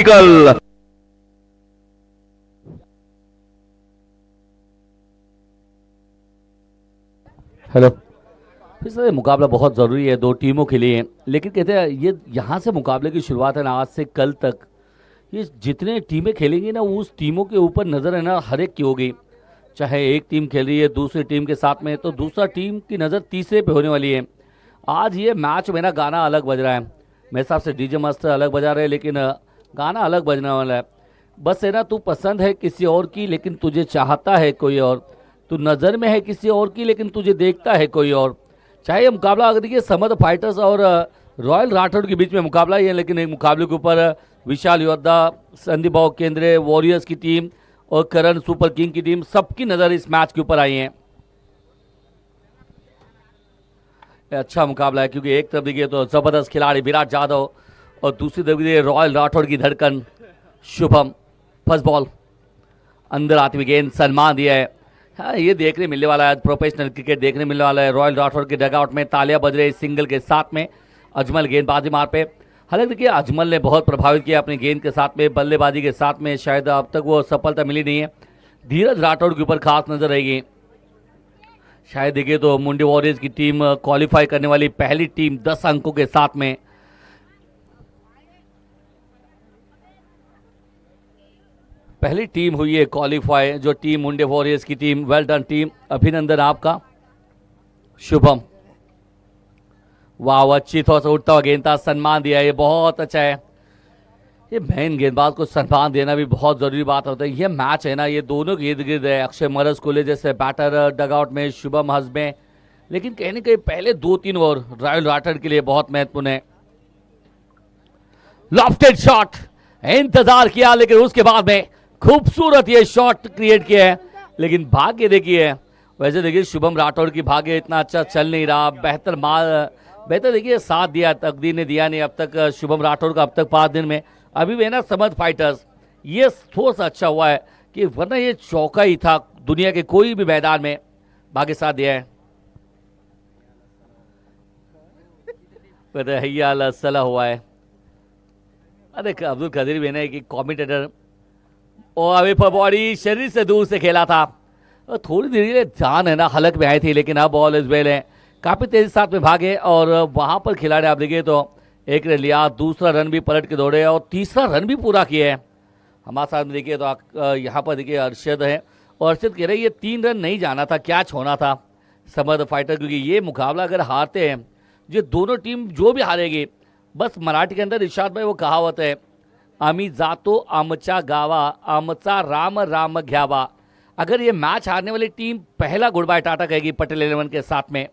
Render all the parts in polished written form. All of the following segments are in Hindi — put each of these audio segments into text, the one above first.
कल हेलो। फिर से मुकाबला बहुत ज़रूरी है दो टीमों के लिए, लेकिन कहते हैं ये यहाँ से मुकाबले की शुरुआत है ना, आज से कल तक ये जितने टीमें खेलेंगी ना उस टीमों के ऊपर नज़र है ना हर एक की होगी। चाहे एक टीम खेल रही है दूसरी टीम के साथ में तो दूसरा टीम की नज़र तीसरे पे होने वाली है। आज ये मैच में ना गाना अलग बज रहा है, मेरे हिसाब से डीजे मास्टर अलग बजा रहे हैं, लेकिन गाना अलग बजने वाला है। बस है ना, तू पसंद है किसी और की लेकिन तुझे चाहता है कोई और, तू नज़र में है किसी और की लेकिन तुझे देखता है कोई और। चाहे ये मुकाबला अगर देखिए समर फाइटर्स और रॉयल राठौड़ के बीच में मुकाबला ही है, लेकिन एक मुकाबले के ऊपर विशाल योद्धा, संदीप भाव केंद्रे वॉरियर्स की टीम और करण सुपर किंग की टीम, सबकी नज़र इस मैच के ऊपर आई है। अच्छा मुकाबला है क्योंकि एक तरफ देखिए तो जबरदस्त खिलाड़ी विराट यादव और दूसरी तरफ देखिए रॉयल राठौड़ की धड़कन शुभम। फर्स्ट बॉल अंदर आती हुई गेंद, सम्मान दिया है। हाँ, ये देखने मिलने वाला है, प्रोफेशनल क्रिकेट देखने मिलने वाला है। रॉयल राठौड़ के डगआउट में तालियां बज रही सिंगल के साथ में। अजमल गेंदबाजी मार पे, हालांकि देखिए अजमल ने बहुत प्रभावित किया अपनी गेंद के साथ में, बल्लेबाजी के साथ में शायद अब तक वो सफलता मिली नहीं है। धीरज राठौड़ के ऊपर खास नजर रहेगी। शायद देखिए तो मुंडे वॉरियर्स की टीम क्वालिफाई करने वाली पहली टीम 10 अंकों के साथ में। पहली टीम हुई है क्वालिफाई जो टीम मुंडे वॉरियर्स की टीम। वेल डन टीम, अभिनंदन आपका शुभम। वाह, अच्छी थोड़ा सा उठता हुआ गेंद था, सम्मान दिया, ये बहुत अच्छा है। ये मेन गेंदबाज को सम्मान देना भी बहुत जरूरी बात होता है। ये मैच है ना, ये दोनों के इर्द गिर्द है। अक्षय मरस कोले जैसे बैटर डगआउट में, शुभम हंस में, लेकिन कहीं ना कहीं पहले 2-3 ओवर रॉयल राठौड़ के लिए बहुत महत्वपूर्ण है। लॉफ्टेड शॉट, इंतजार किया लेकिन उसके बाद में खूबसूरत ये शॉट क्रिएट किया है, लेकिन भाग्य देखिए, वैसे देखिए शुभम राठौड़ की भाग्य इतना अच्छा चल नहीं रहा। बेहतर देखिए साथ दिया, तकदीर ने दिया नहीं अब तक शुभम राठौड़ का, अब तक 5 दिन में अभी भी ना समझ फाइटर्स ये थोड़ा सा अच्छा हुआ है कि वरना ये चौका ही था दुनिया के कोई भी मैदान में, भाग्य साथ दिया है। सला हुआ है। अरे अब्दुल कदीर भी ना एक कॉमेंटेटर, और अभी बॉडी शरीर से दूर से खेला था, थोड़ी देर जान है ना हलक में आई थी, लेकिन अब बॉल इस वेल है, काफ़ी तेजी साथ में भागे और वहाँ पर खिलाड़ी आप देखिए तो एक रन लिया, दूसरा रन भी पलट के दौड़े और तीसरा रन भी पूरा किए हैं। हमारे साथ में देखिए तो यहाँ पर देखिए अरशद है, और अरशद कह रहे हैं ये 3 रन नहीं जाना था, कैच होना था समर फाइटर, क्योंकि ये मुकाबला अगर हारते हैं, ये दोनों टीम जो भी हारेगी, बस मराठी के अंदर इरशाद भाई वो कहावत है, आम्ही जातो आमचा गावा, आमचा राम राम घ्यावा। अगर ये मैच हारने वाली टीम पहला गुड बाय टाटा कहेगी पटेल 11 के साथ में,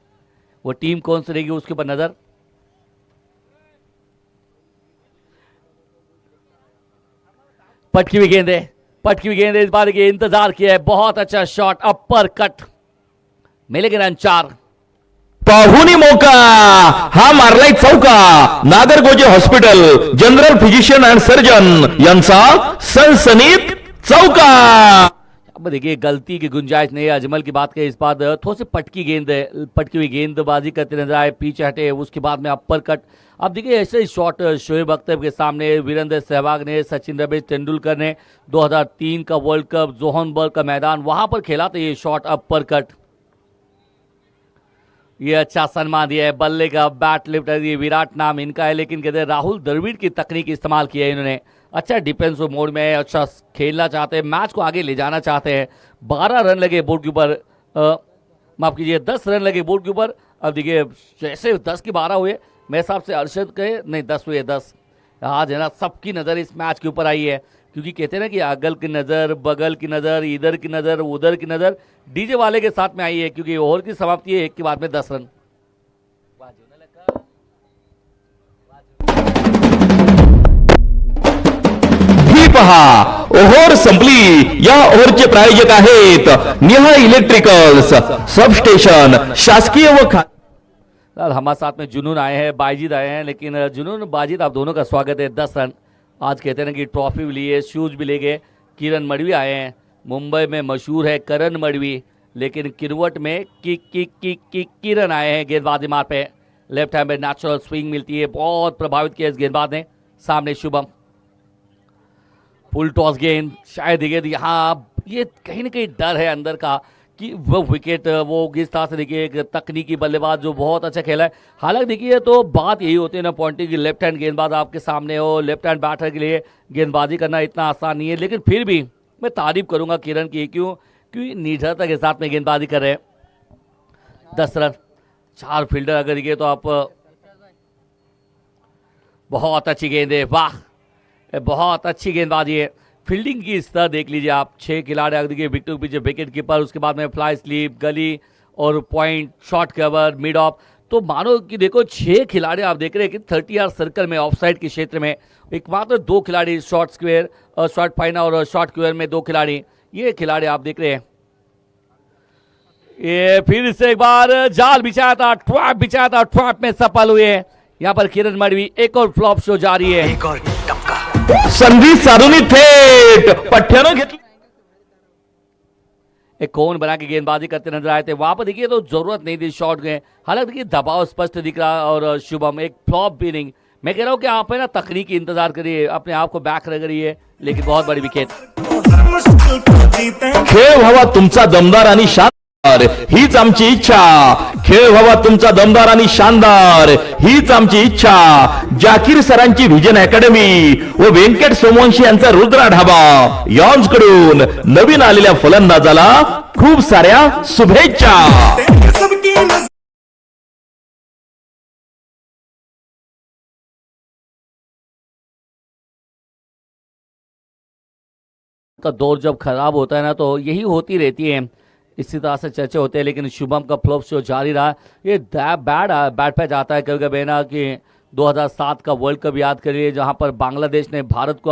वो टीम कौन सी रहेगी उसके ऊपर नजर। पटकी हुई गेंद है, पटकी हुई गेंद है, इस बार के इंतजार किया है, बहुत अच्छा शॉट, अपर कट, मिलेगा रन 4। पाहुणी मौका हा मारलाय चौका। Nagargoje hospital general physician and surgeon यांचा सनसनीत चौका। अब देखिए गलती की गुंजाइश नहीं है। अजमल की बात करें, इस बार थोड़ी सी पटकी गेंद है, पटकी हुई गेंदबाजी करते नजर आए, पीछे हटे, उसके बाद में अपर कट। अब देखिए ऐसे ही शॉट शोएब अख्तर के सामने वीरेंद्र सहवाग ने, सचिन रमेश तेंदुलकर ने 2003 का वर्ल्ड कप जोहान्सबर्ग का मैदान वहां पर खेला था ये शॉट अपर कट। ये अच्छा सम्मान दिया है, बल्ले का बैट लिफ्ट है, ये विराट नाम इनका है, लेकिन कहते हैं राहुल द्रविड़ की तकनीक इस्तेमाल की है इन्होंने। अच्छा डिफेंसिव मोड में अच्छा खेलना चाहते हैं, मैच को आगे ले जाना चाहते हैं। 12 रन लगे बोर्ड के ऊपर, माफ कीजिए 10 रन लगे बोर्ड के ऊपर। अब देखिए जैसे 10 की 12 हुए, मेरे हिसाब से अरशद के नहीं 10 हुए 10। आज है ना सबकी नज़र इस मैच के ऊपर आई है, क्योंकि कहते हैं ना कि अगल की नज़र, बगल की नज़र, इधर की नज़र, उधर की नज़र डीजे वाले के साथ में आई है, क्योंकि ओवर की समाप्ति है 1 के बाद में 10 रन। ही पहा ओव्हर संपली। या ओव्हरचे प्रायोजक आहेत निहा इलेक्ट्रिकल्स, सबस्टेशन, शासकीय व हमारे साथ में जुनून आए हैं, बाजीद आए हैं, लेकिन जुनून बाजीद आप दोनों का स्वागत है। 10 रन आज कहते हैं ना कि ट्रॉफी भी लिए, शूज भी ले गए। किरण मडवी आए हैं, मुंबई में मशहूर है करण मडवी, लेकिन किरवट में किरण आए हैं गेंदबाजी मार पे। लेफ्ट हैंड में नेचुरल स्विंग मिलती है, बहुत प्रभावित किया इस गेंदबाज ने। सामने शुभम, फुल टॉस गेंद, शायद देखिए यहाँ ये कहीं ना कहीं डर है अंदर का कि वो विकेट वो किस तरह से देखिए एक तकनीकी बल्लेबाज जो बहुत अच्छा खेला है। हालांकि देखिए तो बात यही होती है ना पॉइंटी की, लेफ्ट हैंड गेंदबाज आपके सामने हो, लेफ्ट हैंड बैटर के लिए गेंदबाजी करना इतना आसान नहीं है, लेकिन फिर भी मैं तारीफ करूंगा किरण की, क्योंकि निडरता के साथ में गेंदबाजी कर रहे हैं। 10 रन, 4 फील्डर अगर देखिए तो आप बहुत अच्छी गेंद है, वाह बहुत अच्छी गेंदबाजी है। फील्डिंग की स्तर देख लीजिए आप, 6 खिलाड़ी अगर देखिए विकेट के पीछे विकेट कीपर, उसके बाद में फ्लाई स्लीप, गली और point, short cover, mid of. तो मानो कि देखो 6 खिलाड़ी आप देख रहे हैं कि 30 यार्ड सर्कल में ऑफसाइड के क्षेत्र में एकमात्र 2 खिलाड़ी शॉर्ट स्क्वायर और शॉर्ट फाइना और शॉर्ट स्क्वायर में 2 खिलाड़ी, ये खिलाड़ी आप देख रहे हैं। ये फिर से एक बार जाल बिछाया था, ट्रैप बिछाया था, ट्रैप में सफल हुए। यहाँ पर किरण मडवी, एक और फ्लॉप शो जारी है। एक और टपका। संधी साधूनी थेट पठ्ठ्यानं घेतली। एक कोन बना के गेंदबाजी करते नजर आए थे, वहां पर देखिए तो जरूरत नहीं थी शॉट गए। हालांकि देखिए दबाव स्पष्ट दिख रहा और शुभम एक फ्लॉप भी नहीं। मैं कह रहा हूं कि आप है ना तकनीकी इंतजार करिए, अपने आप को बैक रगड़िए, लेकिन बहुत बड़ी विकेट। खेळ व्हावा तुमचा दमदार आणि शानदार, हीच आमची इच्छा। खेळ व्हावा तुमचा दमदार आणि शानदार, हीच आमची इच्छा। जाकीर सरांची व्हिजन अकॅडमी व व्यंकट सोमवंशी यांचा रुद्रा ढाबा यांच्याकडून नवीन आलेल्या फलंदाजाला खूप साऱ्या शुभेच्छा। का दौर जब खराब होता है ना तो यही होती रहती है, इसी तरह से चर्चे होते हैं। लेकिन शुभम का फ्लॉप शो जारी रहा। ये बैट पे जाता है कभी कभी ना कि 2007 का वर्ल्ड कप याद करिए, जहां पर बांग्लादेश ने भारत को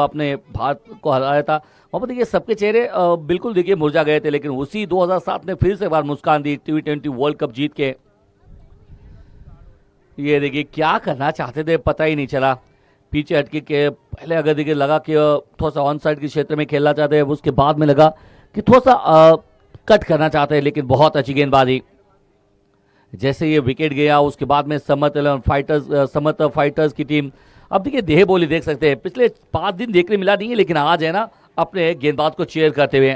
हराया था। वहाँ पर देखिए सबके चेहरे बिल्कुल देखिए मुरझा गए थे, लेकिन उसी 2007 ने फिर से एक बार मुस्कान दी T20 वर्ल्ड कप जीत के। ये देखिए क्या करना चाहते थे पता ही नहीं चला, पीछे हटके के पहले अगर देखिए लगा कि थोड़ा सा ऑन साइड के क्षेत्र में खेलना चाहते हैं, उसके बाद में लगा कि थोड़ा सा कट करना चाहते हैं, लेकिन बहुत अच्छी गेंदबाजी। जैसे ये विकेट गया उसके बाद में समत फाइटर्स की टीम, अब देखिए देह बोली देख सकते हैं, पिछले 5 दिन देखने मिला नहीं है, लेकिन आज है ना अपने गेंदबाज को चेयर करते हुए।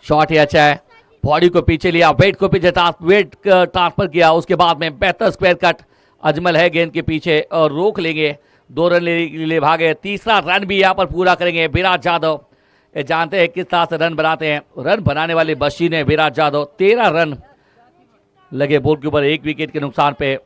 शॉट ही अच्छा है, बॉडी को पीछे लिया, वेट को पीछे ट्रांसफर किया, उसके बाद में बेहतर स्क्वायर कट। अजमल है गेंद के पीछे और रोक लेंगे, 2 रन ले भागे। तीसरा रन भी यहाँ पर पूरा करेंगे विराट जाधव। जानते हैं किस तरह से रन बनाते हैं, रन बनाने वाले मशीन है विराट जाधव। 13 रन लगे बोर्ड के ऊपर 1 विकेट के नुकसान पे।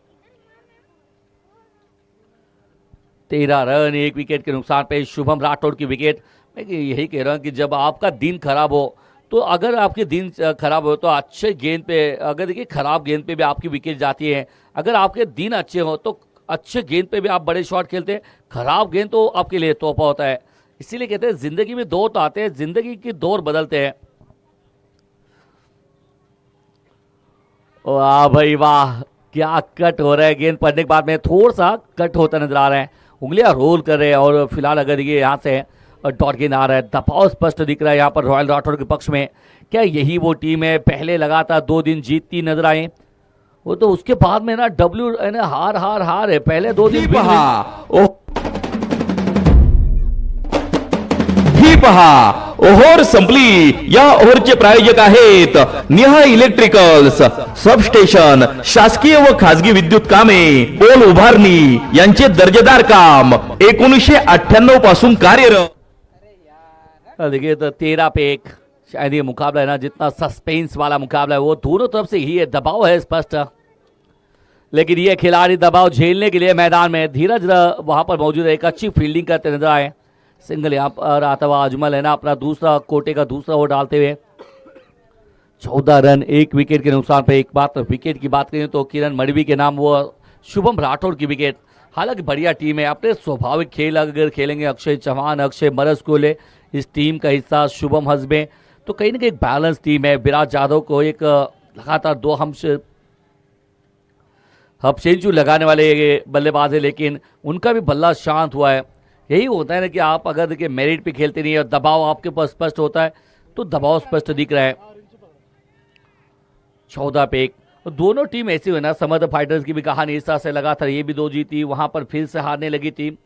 13 रन 1 विकेट के नुकसान पे शुभम राठौड़ की विकेट। मैं यही कह रहा हूं कि जब आपका दिन खराब हो, तो अगर आपके दिन खराब हो तो अच्छे गेंद पे, अगर देखिए खराब गेंद पे भी आपकी विकेट जाती है। अगर आपके दिन अच्छे हो तो अच्छे गेंद पे भी आप बड़े शॉट खेलते हैं, खराब गेंद तो आपके लिए तोहफा होता है। इसीलिए कहते हैं जिंदगी में दौर तो आते हैं, जिंदगी की दौर बदलते हैं। वाह भाई वाह, क्या कट हो रहा है, गेंद पड़ने के बाद में थोड़ा सा कट होता नजर आ रहा है, उंगलियां रोल कर रहे हैं। और फिलहाल अगर ये यहाँ से डॉट गेंद आ रहा है, दबाव स्पष्ट दिख रहा है यहाँ पर रॉयल राठौर के पक्ष में। क्या यही वो टीम है पहले लगातार 2 दिन जीतती नजर आई? वो तो उसके बाद में ना हार है, पहले 2 दिन ही पहा ओव्हर संपली। या ओव्हरचे प्रायोजक आहेत निहा इलेक्ट्रिकल्स, सबस्टेशन, शासकीय व खासगी विद्युत कामे, पोल उभारणी यांचे दर्जेदार काम 1998 पासून कार्यरत। देखिए तो 13 पे 1 शायद ये मुकाबला है ना, जितना सस्पेंस वाला मुकाबला है वो दोनों तरफ से ही है, दबाव है स्पष्ट। लेकिन ये खिलाड़ी दबाव झेलने के लिए मैदान में धीरज वहां पर मौजूद है, एक अच्छी फील्डिंग करते नजर आए। सिंगल यहाँ पर आता हुआ अजमल है ना अपना दूसरा कोटे का दूसरा ओवर डालते हुए। 14 रन 1 विकेट के नुकसान पे। एक बात विकेट की बात करें तो किरण मडवी के नाम वो शुभम राठौड़ की विकेट। हालांकि बढ़िया टीम है, अपने स्वाभाविक खेल अगर खेलेंगे, अक्षय चौहान, अक्षय मरसकोले इस टीम का हिस्सा, शुभम हसबे, तो कहीं ना कहीं बैलेंस टीम है। विराट जाधव को एक लगातार 2 हाफ सेंचुरी लगाने वाले बल्लेबाज है, लेकिन उनका भी बल्ला शांत हुआ है। यही होता है ना कि आप अगर देखिए मेरिट पे खेलते नहीं है और दबाव आपके पास स्पष्ट होता है, तो दबाव स्पष्ट दिख रहा है। 14 पे 1 दोनों टीम ऐसी हुई ना, समर्थ फाइटर्स की भी कहानी इस तरह से लगातार ये भी 2 जीती, वहां पर फिर से हारने लगी टीम।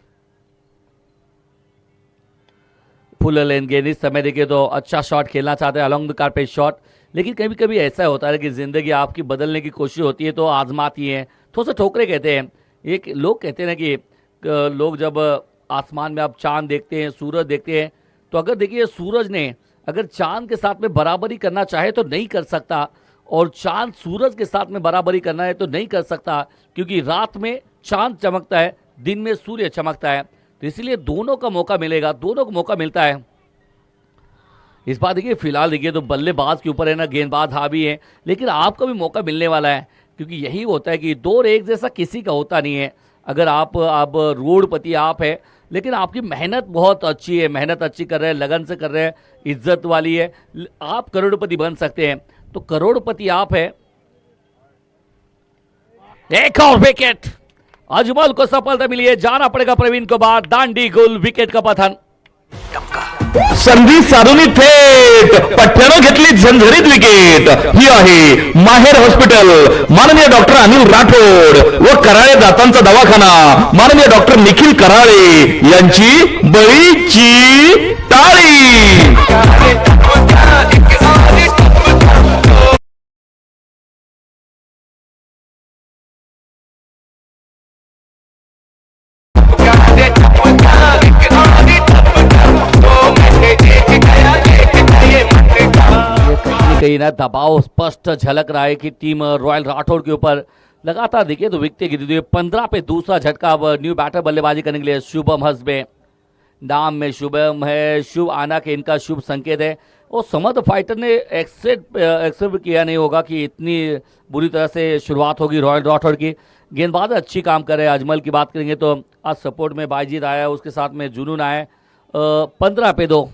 फुल लेंथ गेंद। इस समय देखिए तो अच्छा शॉट खेलना चाहते हैं अलॉन्ग द कारपेट शॉट, लेकिन कभी कभी ऐसा होता है कि ज़िंदगी आपकी बदलने की कोशिश होती है तो आजमाती है, थोड़ा सा ठोकरे कहते हैं। एक लोग कहते हैं ना कि लोग जब आसमान में आप चांद देखते हैं, सूरज देखते हैं, तो अगर देखिए सूरज ने अगर चांद के साथ में बराबरी करना चाहे तो नहीं कर सकता, और चांद सूरज के साथ में बराबरी करना है तो नहीं कर सकता, क्योंकि रात में चांद चमकता है, दिन में सूर्य चमकता है। तो इसलिए दोनों का मौका मिलेगा, दोनों को मौका मिलता है। इस बार देखिए फिलहाल देखिए तो बल्लेबाज के ऊपर है ना गेंदबाज हावी है, लेकिन आपको भी मौका मिलने वाला है, क्योंकि यही होता है कि दो और एक जैसा किसी का होता नहीं है। अगर आप रोडपति आप है, लेकिन आपकी मेहनत बहुत अच्छी है, मेहनत अच्छी कर रहे हैं, लगन से कर रहे हैं, इज्जत वाली है, आप करोड़पति बन सकते हैं। तो करोड़पति आप है। एक और विकेट, अजमल को सफलता मिली है, जाना पड़ेगा प्रवीण को बाद, दांडी गुल विकेट का पतन। संधी साधूनी थेट पठ्ठ्यानं घेतली झणझणीत विकेट। ही आहे माहेर हॉस्पिटल, माननीय डॉक्टर अनिल राठोड व कराळे दातांचा दवाखाना माननीय डॉक्टर निखिल कराळे यांची बळीची टाळी। कहीं ना दबाव स्पष्ट झलक रहा है कि टीम रॉयल राठौड़ के ऊपर लगातार देखिए तो विकेटें गिरती हुई। 15 पे दूसरा झटका अब न्यू बैटर बल्लेबाजी करने के लिए शुभम हसबे, नाम में शुभम है, शुभ आना के इनका शुभ संकेत है। और समर्थ फाइटर ने एक्सेप्ट किया नहीं होगा कि इतनी बुरी तरह से शुरुआत होगी रॉयल राठौड़ की। गेंदबाज अच्छी काम कर रहे हैं। अजमल की बात करेंगे तो आज सपोर्ट में बाईजीत आया, उसके साथ में जुनून आया। 15 पे 2।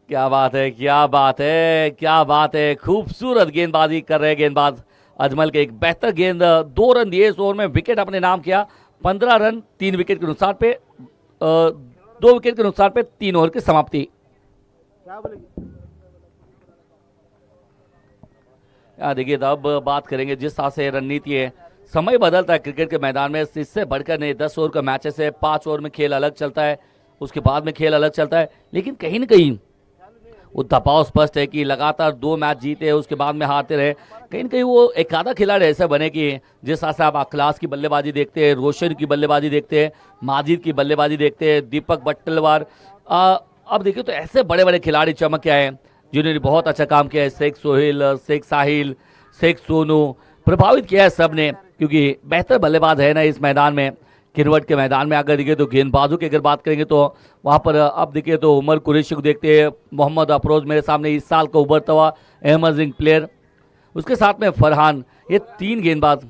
क्या बात है, क्या बात है, क्या बात है, खूबसूरत गेंदबाजी कर रहे हैं गेंदबाज अजमल के। एक बेहतर गेंद, 2 रन दिए इस ओवर में, विकेट अपने नाम किया। 15 रन 3 विकेट के नुकसान पे, 2 विकेट के नुकसान पे 3 ओवर की समाप्ति। देखिए अब बात करेंगे जिस तरह से रणनीति है, समय बदलता है क्रिकेट के मैदान में, इससे बढ़कर नहीं। 10 ओवर का मैचेस है, 5 ओवर में खेल अलग चलता है, उसके बाद में खेल अलग चलता है, लेकिन कहीं ना कहीं वो दबाव स्पष्ट है कि लगातार 2 मैच जीते उसके बाद में हारते रहे। कहीं ना कहीं वो एक आधा खिलाड़ी ऐसा बने कि जिस तरह से आप अखलास की बल्लेबाजी देखते हैं, रोशन की बल्लेबाजी देखते हैं, माजिद की बल्लेबाजी देखते हैं, दीपक बट्टलवार, अब देखिए तो ऐसे बड़े बड़े खिलाड़ी चमक के आए जिन्होंने बहुत अच्छा काम किया है। शेख सोहेल, शेख साहिल, शेख सोनू प्रभावित किया है सबने, क्योंकि बेहतर बल्लेबाज है ना इस मैदान में। किरवट के मैदान में अगर देखिए तो गेंदबाजों की अगर बात करेंगे तो वहाँ पर अब देखिए तो उमर कुरैशी को देखते हैं, मोहम्मद अफरोज मेरे सामने इस साल का उभरता हुआ एमर्जिंग प्लेयर, उसके साथ में फरहान, ये 3 गेंदबाज।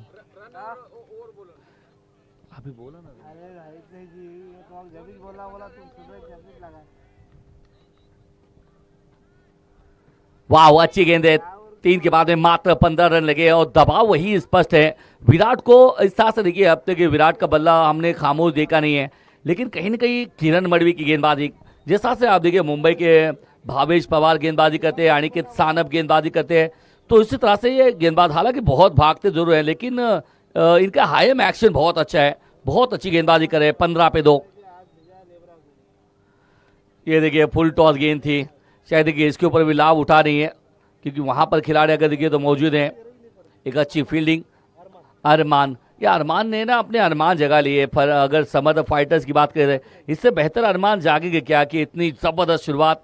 अभी बोला ना, वाह अच्छी गेंद है। 3 के बाद में मात्र 15 रन लगे और दबाव वही स्पष्ट है। विराट को इस तरह से देखिए, अब तक विराट का बल्ला हमने खामोश देखा नहीं है, लेकिन कहीं ना कहीं किरण मडवी की गेंदबाजी, जिस तरह से आप देखिए मुंबई के भावेश पवार गेंदबाजी करते हैं, अनिकेत सानप गेंदबाजी करते हैं, तो इसी तरह से ये गेंदबाज हालांकि बहुत भागते जरूर हैं, लेकिन इनका हाईएम एक्शन बहुत अच्छा है, बहुत अच्छी गेंदबाजी करे। 15 पे 2। ये देखिए फुल टॉस गेंद थी, शायद देखिए इसके ऊपर भी लाभ उठा रही है, क्योंकि वहां पर खिलाड़ी अगर देखिए तो मौजूद हैं। एक अच्छी फील्डिंग अरमान, या अरमान ने ना अपने अरमान जगह लिए। पर अगर समर्थ फाइटर्स की बात करें इससे बेहतर अरमान जागेंगे क्या कि इतनी जबरदस्त शुरुआत।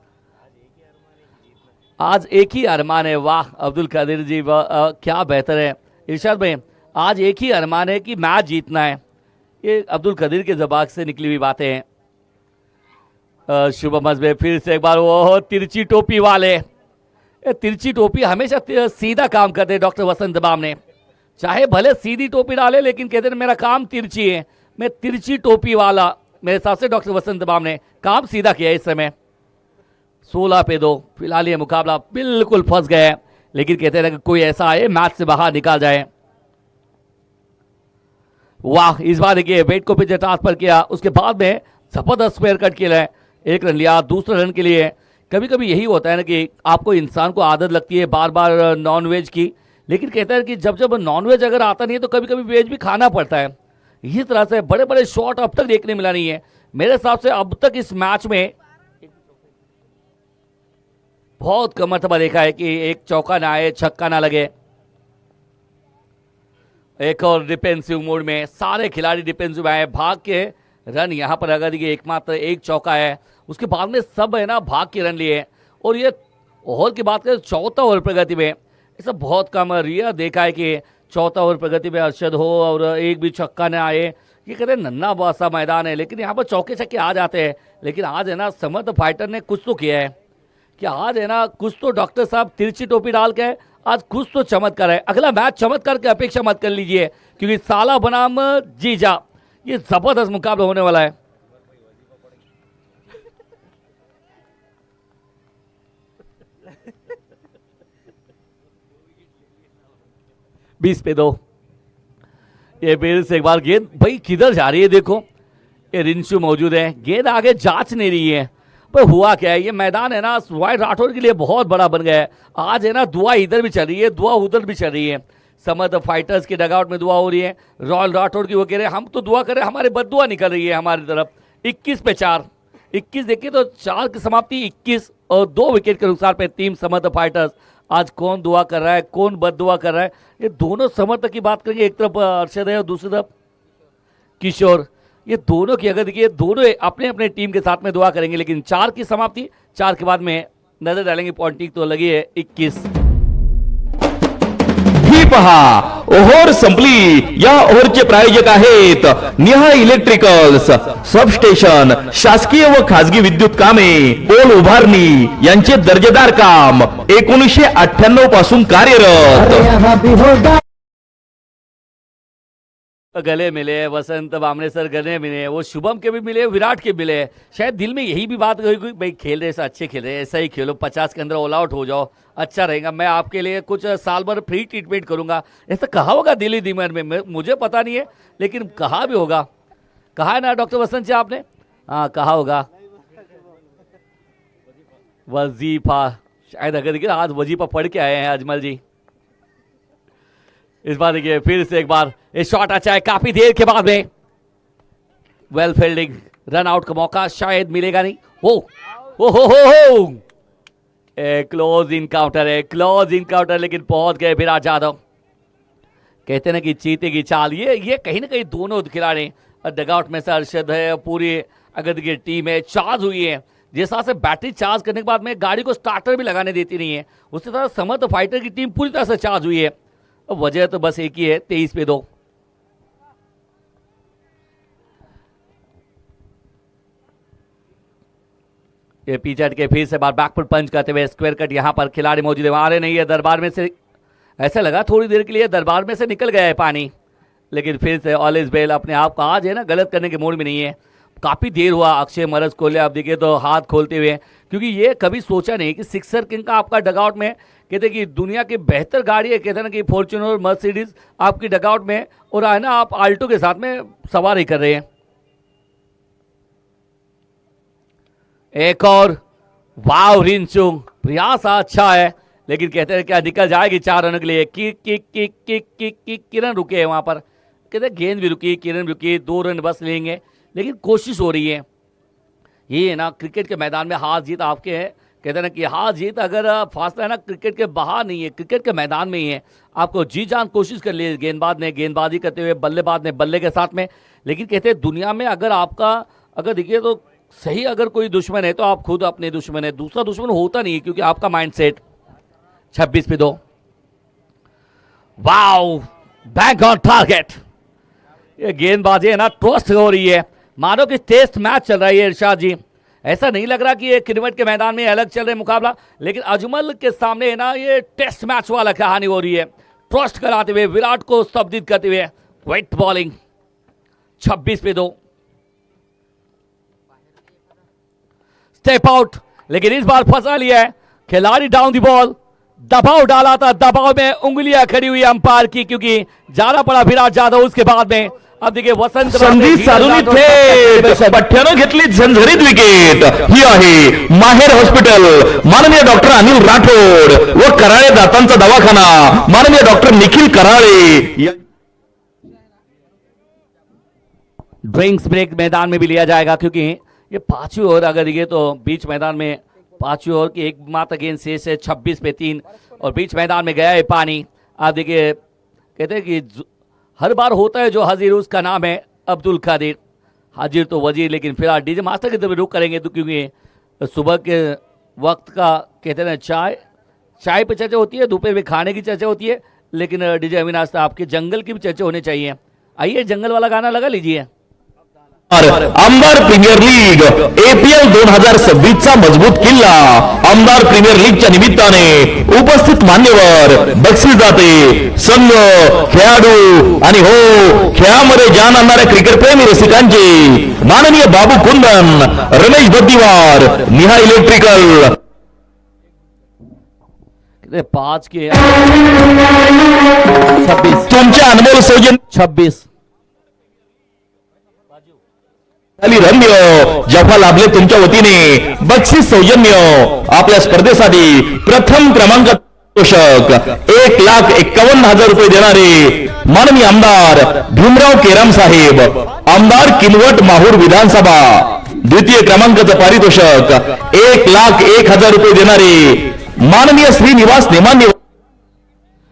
आज एक ही अरमान है, वाह अब्दुल कादिर जी, क्या बेहतर है इरशाद भाई। आज एक ही अरमान है कि मैच जीतना है, ये अब्दुल कादिर के जबान से निकली हुई बातें हैं। शुभम हसबे फिर से एक बार वो तिरछी टोपी वाले, तिरछी टोपी हमेशा सीधा काम करते हैं डॉक्टर वसंत बाम ने, चाहे भले सीधी टोपी डाले लेकिन कहते हैं मेरा काम तिरछी है, मैं तिरछी टोपी वाला। मेरे हिसाब से डॉक्टर वसंत बाम ने काम सीधा किया इस समय। 16 पे 2 फिलहाल ये मुकाबला बिल्कुल फंस गया है, लेकिन कहते हैं कि कोई ऐसा आए मैच से बाहर निकाल जाए। वाह इस बार देखिए वेट को पीछे ट्रांसफर किया, उसके बाद में जबरदस्त स्क्वायर कट किया है, 1 रन लिया। दूसरे रन के लिए कभी कभी यही होता है ना कि आपको इंसान को आदत लगती है बार बार नॉन वेज की, लेकिन कहता है कि जब जब नॉन वेज अगर आता नहीं है तो कभी कभी वेज भी खाना पड़ता है। इस तरह से बड़े बड़े शॉट अब तक देखने मिला नहीं है मेरे हिसाब से। अब तक इस मैच में बहुत कम मरतबा देखा है कि एक चौका ना आए, छक्का ना लगे। एक और डिफेंसिव मोड में सारे खिलाड़ी डिफेंसिव आए, भाग के रन यहाँ पर अगर देखिए एकमात्र एक चौका है, उसके बाद में सब है ना भाग के रन लिए। और ये ओवर की बात करें, चौथा ओवर प्रगति में ऐसा बहुत कम रिया देखा है कि चौथा ओवर प्रगति में अरशद हो और एक भी छक्का न आए। ये कहते हैं नन्ना सा मैदान है, लेकिन यहाँ पर चौके छक्के आ जाते हैं। लेकिन आज है ना समर्थ फाइटर ने कुछ तो किया है कि आज है ना कुछ तो डॉक्टर साहब तिरछी टोपी डाल के आज कुछ तो चमत्कार है। अगला मैच चमत्कार की अपेक्षा मत कर लीजिए, क्योंकि साला बनाम जीजा ये जबरदस्त मुकाबला होने वाला है। बीस पे 2। ये फिर से एक बार गेंद भाई किधर जा रही है, देखो ये रिंशु मौजूद है, गेंद आगे जांच नहीं रही है। पर हुआ क्या है, ये मैदान है ना वाइट राठौर के लिए बहुत बड़ा बन गया है। आज है ना दुआ इधर भी चल रही है, दुआ उधर भी चल रही है। समर्थ फाइटर्स के डगआउट में दुआ हो रही है, रॉयल राठौर की वो कह रहे हैं हम तो दुआ करें, हमारे बददुआ निकल रही है हमारी तरफ। 21 पे 4, 21 देखिए तो 4 की समाप्ति 21 और 2 विकेट के नुकसान पे टीम समर्थ फाइटर्स। आज कौन दुआ कर रहा है, कौन बददुआ कर रहा है, ये दोनों समर्थक की बात करेंगे। एक तरफ अरशद है और दूसरी तरफ किशोर। ये दोनों की अगर देखिए दोनों अपने अपने टीम के साथ में दुआ करेंगे। लेकिन 4 की समाप्ति, 4 के बाद में नजर डालेंगे पॉइंटिंग तो लगी है 21। ही पहा ओव्हर संपली। या ओव्हरचे प्रायोजक आहेत निहा इलेक्ट्रिकल्स, सबस्टेशन, शासकीय व खाजगी विद्युत कामे, पोल उभारणी यांचे दर्जेदार काम 1998 पासून कार्यरत। गले मिले वसंत बामणे सर, गले मिले वो शुभम के भी मिले, विराट के मिले। शायद दिल में यही भी बात हुई भाई खेल रहे से अच्छे खेल रहे, ऐसा ही खेलो, 50 के अंदर ऑल आउट हो जाओ, अच्छा रहेगा। मैं आपके लिए कुछ साल भर फ्री ट्रीटमेंट करूंगा, ऐसा कहा होगा दिल्ली दिमाग में, मुझे पता नहीं है लेकिन कहा भी होगा। कहा है ना डॉक्टर वसंत जी आपने? हाँ कहा होगा वजीफा, शायद अगर देखिए आज वजीफा पढ़ के आए हैं अजमल जी। इस बार देखिए फिर से एक बार ये शॉट अच्छा है काफी देर के बाद में। वेल फील्डिंग, रन आउट का मौका शायद मिलेगा नहीं। हो क्लोज इनकाउंटर है, क्लोज इनकाउंटर, लेकिन पहुंच गए विराट जाधव। कहते हैं ना कि चीते की चाल, ये कहीं ना कहीं दोनों खिलाड़ी डगआउट में से अरशद है, पूरी अगर देखिए टीम है चार्ज हुई है। जिस तरह से बैटरी चार्ज करने के बाद में गाड़ी को स्टार्टर भी लगाने देती नहीं है, उसी तरह समर्थ फाइटर की टीम पूरी तरह से चार्ज हुई है। वजह तो बस एक ही है, 23 पे 2। ये पीछे हट के फिर से बार बैकफुट पंच करते हुए स्क्वायर कट, यहां पर खिलाड़ी मौजूद है, आ रहे नहीं है दरबार में से। ऐसा लगा थोड़ी देर के लिए दरबार में से निकल गया है पानी, लेकिन फिर से ऑल इज वेल। अपने आप को आज है ना गलत करने के मूड में नहीं है। काफी देर हुआ अक्षय मरज खोले, आप देखिए तो हाथ खोलते हुए, क्योंकि ये कभी सोचा नहीं कि सिक्सर किंग का आपका डगआउट में, कहते कि दुनिया की बेहतर गाड़ी है, कहते ना कि फॉर्च्यूनर मर्सिडीज आपकी डगआउट में, और है ना आप आल्टो के साथ में सवारी कर रहे हैं। एक और वाव रिंचुंग, प्रयास अच्छा है लेकिन कहते हैं क्या निकल जाएगी 4 रनों के लिए। किरण रुके हैं वहां पर, कहते गेंद भी रुकी, किरण भी रुकी, 2 रन बस लेंगे, लेकिन कोशिश हो रही है। ये है ना क्रिकेट के मैदान में हार जीत आपके है, कहते हैं ना कि हार जीत अगर फासला है ना क्रिकेट के बाहर नहीं है, क्रिकेट के मैदान में ही है। आपको जी जान कोशिश कर ली गेंदबाज ने गेंदबाजी करते हुए, बल्लेबाज ने बल्ले के साथ में, लेकिन कहते हैं दुनिया में अगर आपका अगर देखिए तो सही अगर कोई दुश्मन है तो आप खुद अपने दुश्मन है, दूसरा दुश्मन होता नहीं है, क्योंकि आपका माइंडसेट। 26 पे 2। Wow back on target. ये गेंदबाजी है ना ट्रस्ट हो रही है, मानो कि टेस्ट मैच चल रहा है इरशाद जी। ऐसा नहीं लग रहा कि ये क्रिकेट के मैदान में अलग चल रहे मुकाबला, लेकिन अजमल के सामने है ना ये टेस्ट मैच वाला कहानी हो रही है। ट्रस्ट कराते हुए, विराट को स्तब्धित करते हुए, वेट बॉलिंग। 26 पे 2। स्टेप आउट, लेकिन इस बार फंसा लिया है खिलाड़ी, डाउन दी बॉल, दबाव डाला था, दबाव में उंगलियां खड़ी हुई अंपायर की, क्योंकि ज्यादा पड़ा विराट जाधव। उसके बाद में अब देखिए वसंत संधी साधून थेट पठ्ठ्यानं घेतली झणझणीत विकेट। ही आहे माहेर हॉस्पिटल, माननीय डॉक्टर अनिल राठोड व कराळे दातांचा दवाखाना, माननीय doctor Nikhil Karale. Drinks break मैदान में भी लिया जाएगा, क्योंकि ये पांचवी ओवर अगर ये तो बीच मैदान में पांचवी ओवर की एक मात्र गेंद शेष है, 26 पे 3 और बीच मैदान में गया है पानी। आप देखिए कहते हैं कि हर बार होता है जो हाजिर, उसका नाम है अब्दुल कादिर। हाजिर तो वजीर, लेकिन फिलहाल डीजे मास्टर की तरफ रुक करेंगे, तो क्योंकि सुबह के वक्त का कहते हैं चाय पे चर्चा होती है, दोपहर में खाने की चर्चा होती है, लेकिन डीजे अविनाश साहब आपके जंगल की भी चर्चा होनी चाहिए। आइए जंगल वाला गाना लगा लीजिए। आमदार प्रीमियर लीग APL 2026 चा मजबूत किल्ला आमदार प्रीमियर लीगच्या निमित्ताने उपस्थित मान्यवर, बक्षीस जाते संघ, खेळाडू आणि हो खेळामध्ये जान आणणाऱ्या क्रिकेट प्रेमी रसिकांचे माननीय बाबू कुंदन, रमेश बद्दीवार, निहा इलेक्ट्रिकल 5 के 26 तुमच्या अनमोल सौजन्य 26 रम्य जफा लाभले तुमच्या वतीने बक्षीस सौजन्य आपल्या स्पर्धेसाठी प्रथम क्रमांक पोषक 1,51,000 रुपये देणारे माननीय आमदार भीमराव केराम साहेब, आमदार किनवट माहूर विधानसभा। द्वितीय क्रमांकाचं पारितोषक 1,01,000 रुपये देणारे माननीय श्रीनिवास नेमान्य।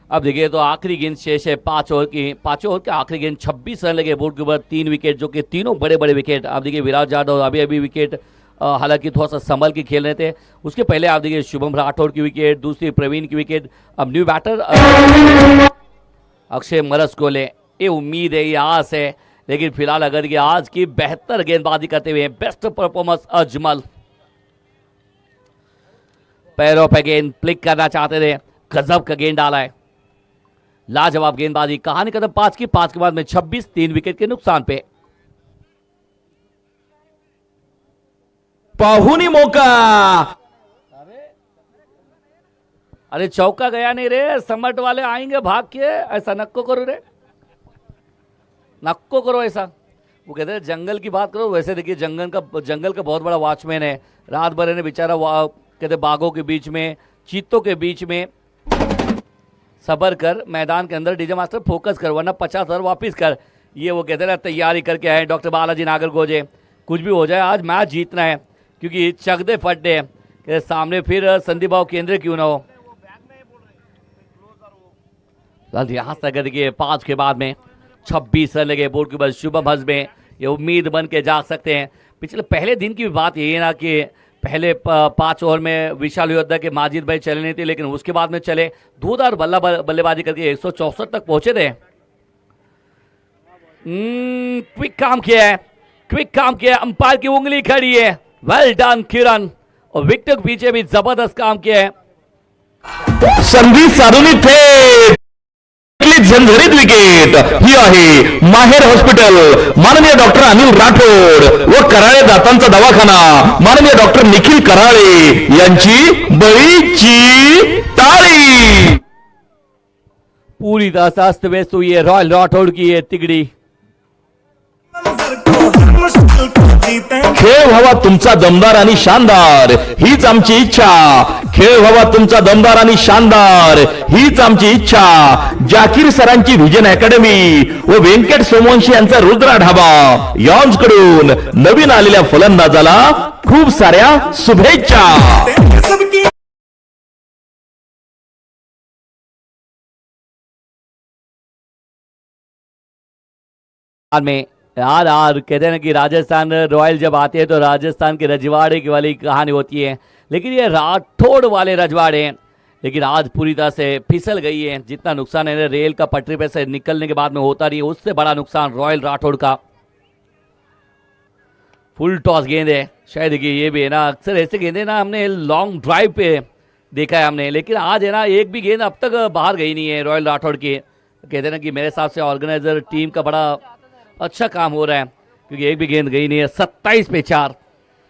अब देखिए तो आखिरी गेंद शेष है 5 ओवर की, 5 ओवर के आखिरी गेंद 26 रन लगे बोर्ड के ऊपर, 3 विकेट, जो कि तीनों बड़े बड़े विकेट। आप देखिए विराट जाधव अभी विकेट, हालांकि थोड़ा सा संभल के खेल रहे थे। उसके पहले आप देखिए शुभम राठौड़ की विकेट, दूसरी प्रवीण की विकेट। अब न्यू बैटर अक्षय मरस को ले, ये उम्मीद है, ये आस है, लेकिन फिलहाल अगर ये आज की बेहतर गेंदबाजी करते हुए बेस्ट परफॉर्मेंस अजमल पैरों पे गेंद फ्लिक करना चाहते थे, गजब का गेंद डाला है, लाजवाब गेंदबाजी। कहानी कदम 5 की, 5 के बाद में 26, 3 विकेट के नुकसान पे। पाहुनी मौका, अरे चौका गया नहीं रे, समट वाले आएंगे भाग के, ऐसा नक्को करो रे, नक्को करो ऐसा। वो कहते हैं जंगल की बात करो, वैसे देखिए जंगल का बहुत बड़ा वॉचमैन है, रात भर ने बेचारा कहते बाघों के बीच में, चीतों के बीच में सबर कर, मैदान के अंदर डीजे मास्टर फोकस कर, वरना 50,000 वापिस कर। ये वो कहते हैं ना तैयारी करके आए डॉक्टर बालाजी नागरगोजे, कुछ भी हो जाए आज मैच जीतना है, क्योंकि चकदे फटे के सामने फिर संदीप बाबू केंद्र क्यों ना हो। यहाँ से अगर देखिए 5 के बाद में 26 रन लगे बोर्ड के ऊपर, शुभम हजमे ये उम्मीद बन के जाग सकते हैं। पिछले पहले दिन की भी बात यही है ना कि पहले 5 ओवर में विशाल योद्धा के माजिद भाई चले नहीं थे, लेकिन उसके बाद में चले, धूधार बल्लेबाजी करके 164 तक पहुंचे थे। क्विक काम किया है, क्विक काम किया है, अंपायर की उंगली खड़ी है, वेल डन किरण, और विकेट के पीछे भी जबरदस्त काम किया है। संधी साधून थे झंझरीत विकेट ही आहे माहेर हॉस्पिटल, माननीय डॉक्टर अनिल राठोड व कराळे दातांचा दवाखाना माननीय डॉक्टर निखिल कराळे यांची बळीची टाळी। पूरी तरह से अस्त व्यस्त हुई है रॉयल राठौड़ की ये तिगड़ी। खेळ व्हावा तुमचा दमदार आणि शानदार, हीच आमची इच्छा। खेळ व्हावा तुमचा दमदार आणि शानदार, हीच आमची इच्छा। जाकीर सरांची व्हिजन अकॅडमी व व्यंकट सोमवंशी यांचा रुद्रा ढाबा यॉन्स कडून नवीन आलेल्या फलंदाजाला खूप साऱ्या शुभेच्छा। में यार कहते हैं ना कि राजस्थान रॉयल जब आते हैं तो राजस्थान के रजवाड़े की वाली कहानी होती है, लेकिन ये राठौड़ वाले रजवाड़े हैं, लेकिन आज पूरी तरह से फिसल गई है। जितना नुकसान है रेल का पटरी पे से निकलने के बाद में होता रही है, उससे बड़ा नुकसान रॉयल राठौड़ का। फुल टॉस गेंद है, शायद देखिए ये भी है ना, अक्सर ऐसे गेंदे ना हमने लॉन्ग ड्राइव पे देखा है हमने, लेकिन आज है ना एक भी गेंद अब तक बाहर गई नहीं है रॉयल राठौड़ की। कहते हैं ना कि मेरे हिसाब से ऑर्गेनाइजर टीम का बड़ा अच्छा काम हो रहा है, क्योंकि एक भी गेंद गई नहीं है। 27 पे 4,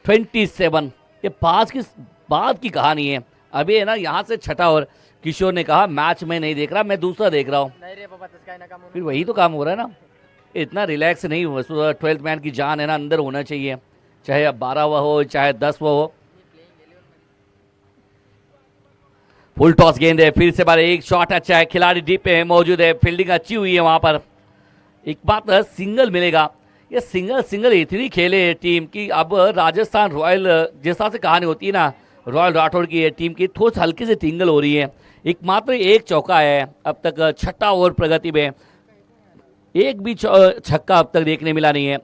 27, ये 5 की बाद की कहानी है। अभी है ना यहाँ से छठा, और किशोर ने कहा मैच में नहीं देख रहा, मैं दूसरा देख रहा हूँ। फिर वही तो काम हो रहा है ना, इतना रिलैक्स नहीं हुआ। 12th मैन की जान है ना अंदर होना चाहिए, चाहे अब 12वां हो चाहे 10वां हो। फुल टॉस गेंद है, फिर से बार एक शॉट अच्छा है, खिलाड़ी डीप पे मौजूद है, फील्डिंग अच्छी हुई है वहां पर। एक बात सिंगल मिलेगा, ये सिंगल सिंगल इतनी खेले टीम की अब राजस्थान रॉयल जिस तरह से कहानी होती है ना रॉयल राठौड़ की ये टीम की थोड़ी सी हल्की से टिंगल हो रही है। एकमात्र एक चौका है अब तक, छठा ओवर प्रगति में एक भी छक्का अब तक देखने मिला नहीं है।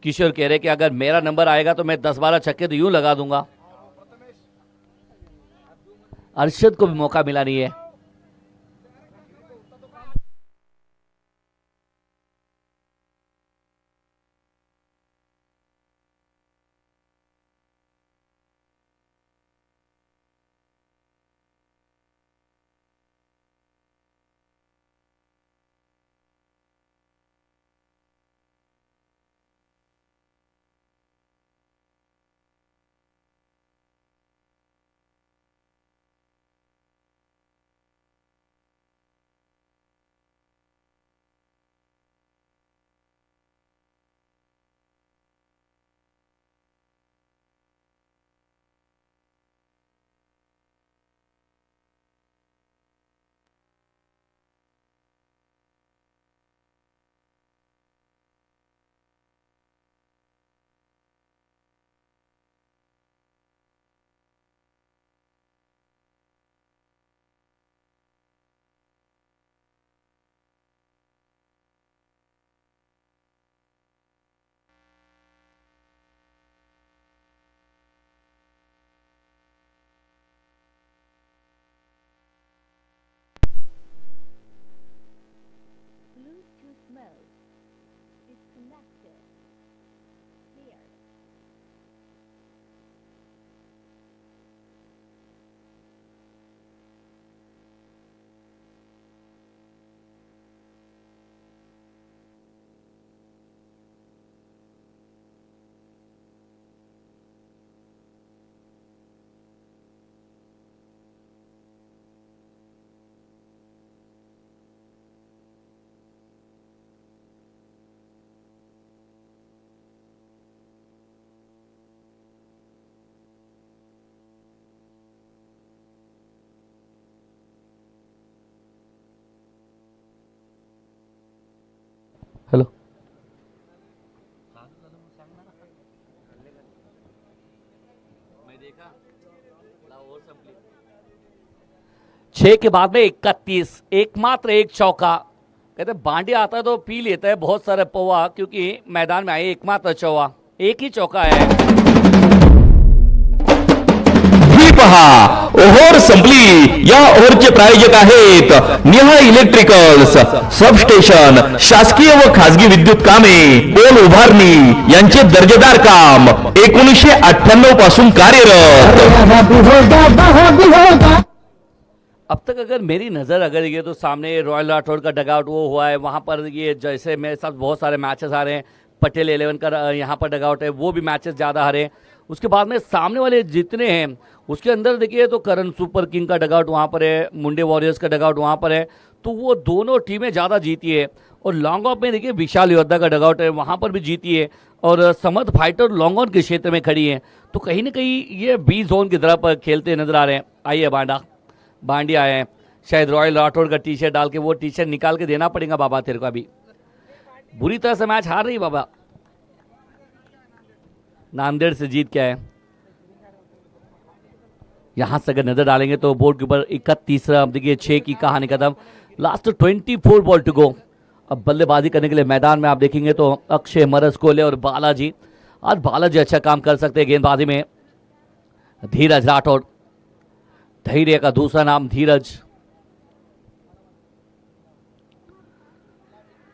किशोर कह रहे कि अगर मेरा नंबर आएगा तो मैं 10-12 छक्के तो यूं लगा दूंगा। अरशद को भी मौका मिला नहीं है। Bluetooth mode disconnected. Clear. Hello, छह के बाद में 31, एकमात्र एक चौका। कहते बांडे आता है तो पी लेता है बहुत सारे पौवा, क्योंकि मैदान में आए एकमात्र चौवा, एक ही चौका है। ही पहा ओव्हर संपली। या ओव्हरचे प्रायोजक आहेत निहा इलेक्ट्रिकल्स, सबस्टेशन, शासकीय व खासगी विद्युत कामे, पोल उभारणी यांचे दर्जेदार काम 1998 पासून कार्यरत। अब तक अगर मेरी नज़र अगर ये तो सामने रॉयल राठौड़ का डगआउट वो हुआ है, वहाँ पर ये जैसे मेरे साथ बहुत सारे मैचेस आ रहे हैं, पटेल 11 का यहाँ पर डगआउट है, वो भी मैचेस ज़्यादा हारे। उसके बाद में सामने वाले जितने हैं उसके अंदर देखिए तो करण सुपर किंग का डगआउट वहाँ पर है, मुंडे वॉरियर्स का डगआउट वहाँ पर है, तो वो दोनों टीमें ज़्यादा जीती है। और लॉन्ग ऑफ में देखिए विशाल योद्धा का डगआउट है, वहाँ पर भी जीती है, और समर्थ फाइटर लॉन्ग ऑन के क्षेत्र में खड़ी है। तो कहीं ना कहीं ये बी जोन की तरफ खेलते नजर आ रहे हैं। आइए बांडी आए हैं, शायद रॉयल राठौड़ का टी शर्ट डाल के, वो टी शर्ट निकाल के देना पड़ेगा बाबा तेरे को। अभी बुरी तरह से मैच हार रही बाबा, नांदेड़ से जीत के आए। यहां से अगर नजर डालेंगे तो बोर्ड के ऊपर 31 रन, देखिए 6 की कहानी खत्म, लास्ट 24 बॉल टू गो। अब बल्लेबाजी करने के लिए मैदान में आप देखेंगे तो अक्षय, मरस कोले और बालाजी। आज बालाजी अच्छा काम कर सकते हैं गेंदबाजी में। धीरज राठौड़, धैर्य का दूसरा नाम धीरज।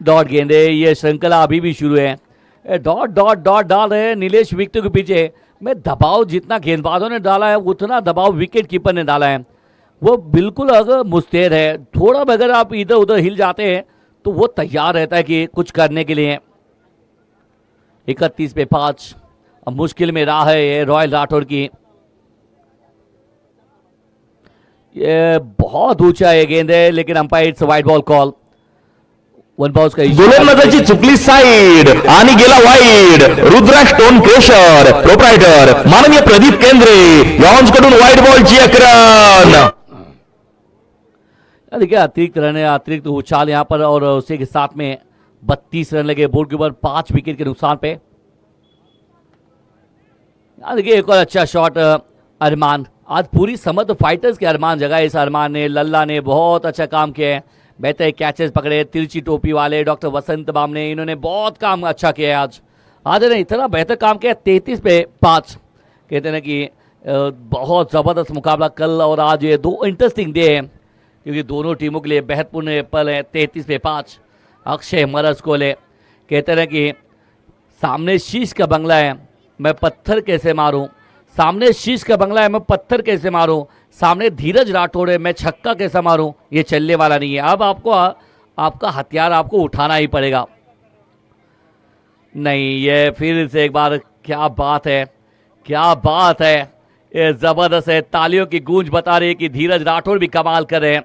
डॉट गेंदे, ये श्रृंखला अभी भी शुरू है। डॉट डॉट डॉट डाल रहे हैं नीलेश विकेट के पीछे में। दबाव जितना गेंदबाजों ने डाला है उतना दबाव विकेट कीपर ने डाला है। वो बिल्कुल अगर मुस्तैद है, थोड़ा भी अगर आप इधर उधर हिल जाते हैं तो वो तैयार रहता है कि कुछ करने के लिए। 31 पे 5, अब मुश्किल में राह है ये रॉयल राठौड़ की। ये बहुत ऊंचा है गेंद है, लेकिन umpire it's wide ball call. One ball का गोलंदाजाची चुकली साइड आणि गेला wide. Rudra stone crusher proprietor माननीय प्रदीप केंद्रे लॉन्च कडून वाईड बॉलची एक रन। देखिए अतिरिक्त रन है, अतिरिक्त उछाल यहाँ पर, और उसी के साथ में 32 रन लगे बोर्ड के ऊपर 5 विकेट के नुकसान पे। देखिए एक और अच्छा शॉट अरमान, आज पूरी समझ फाइटर्स के अरमान जगह इस अरमान ने, लल्ला ने बहुत अच्छा काम किया है, बेहतर कैचेस पकड़े, तिरछी टोपी वाले डॉक्टर वसंत बाम ने, इन्होंने बहुत काम अच्छा किया है आज ने इतना बेहतर काम किया। 33 पे 5 कहते हैं कि बहुत ज़बरदस्त मुकाबला कल और आज, ये दो इंटरेस्टिंग डे है क्योंकि दोनों टीमों के लिए महत्वपूर्ण पल है। 33 पे 5 अक्षय मरस कोले कहते हैं कि सामने शीश का बंगला है मैं पत्थर कैसे मारूं, सामने शीश का बंगला है मैं पत्थर कैसे मारूं, सामने धीरज राठौड़ है मैं छक्का कैसे मारूं, ये चलने वाला नहीं है। अब आपको आपका हथियार आपको उठाना ही पड़ेगा। नहीं, ये फिर से एक बार, क्या बात है, क्या बात है, ये जबरदस्त है। तालियों की गूंज बता रही है कि धीरज राठौड़ भी कमाल कर रहे हैं,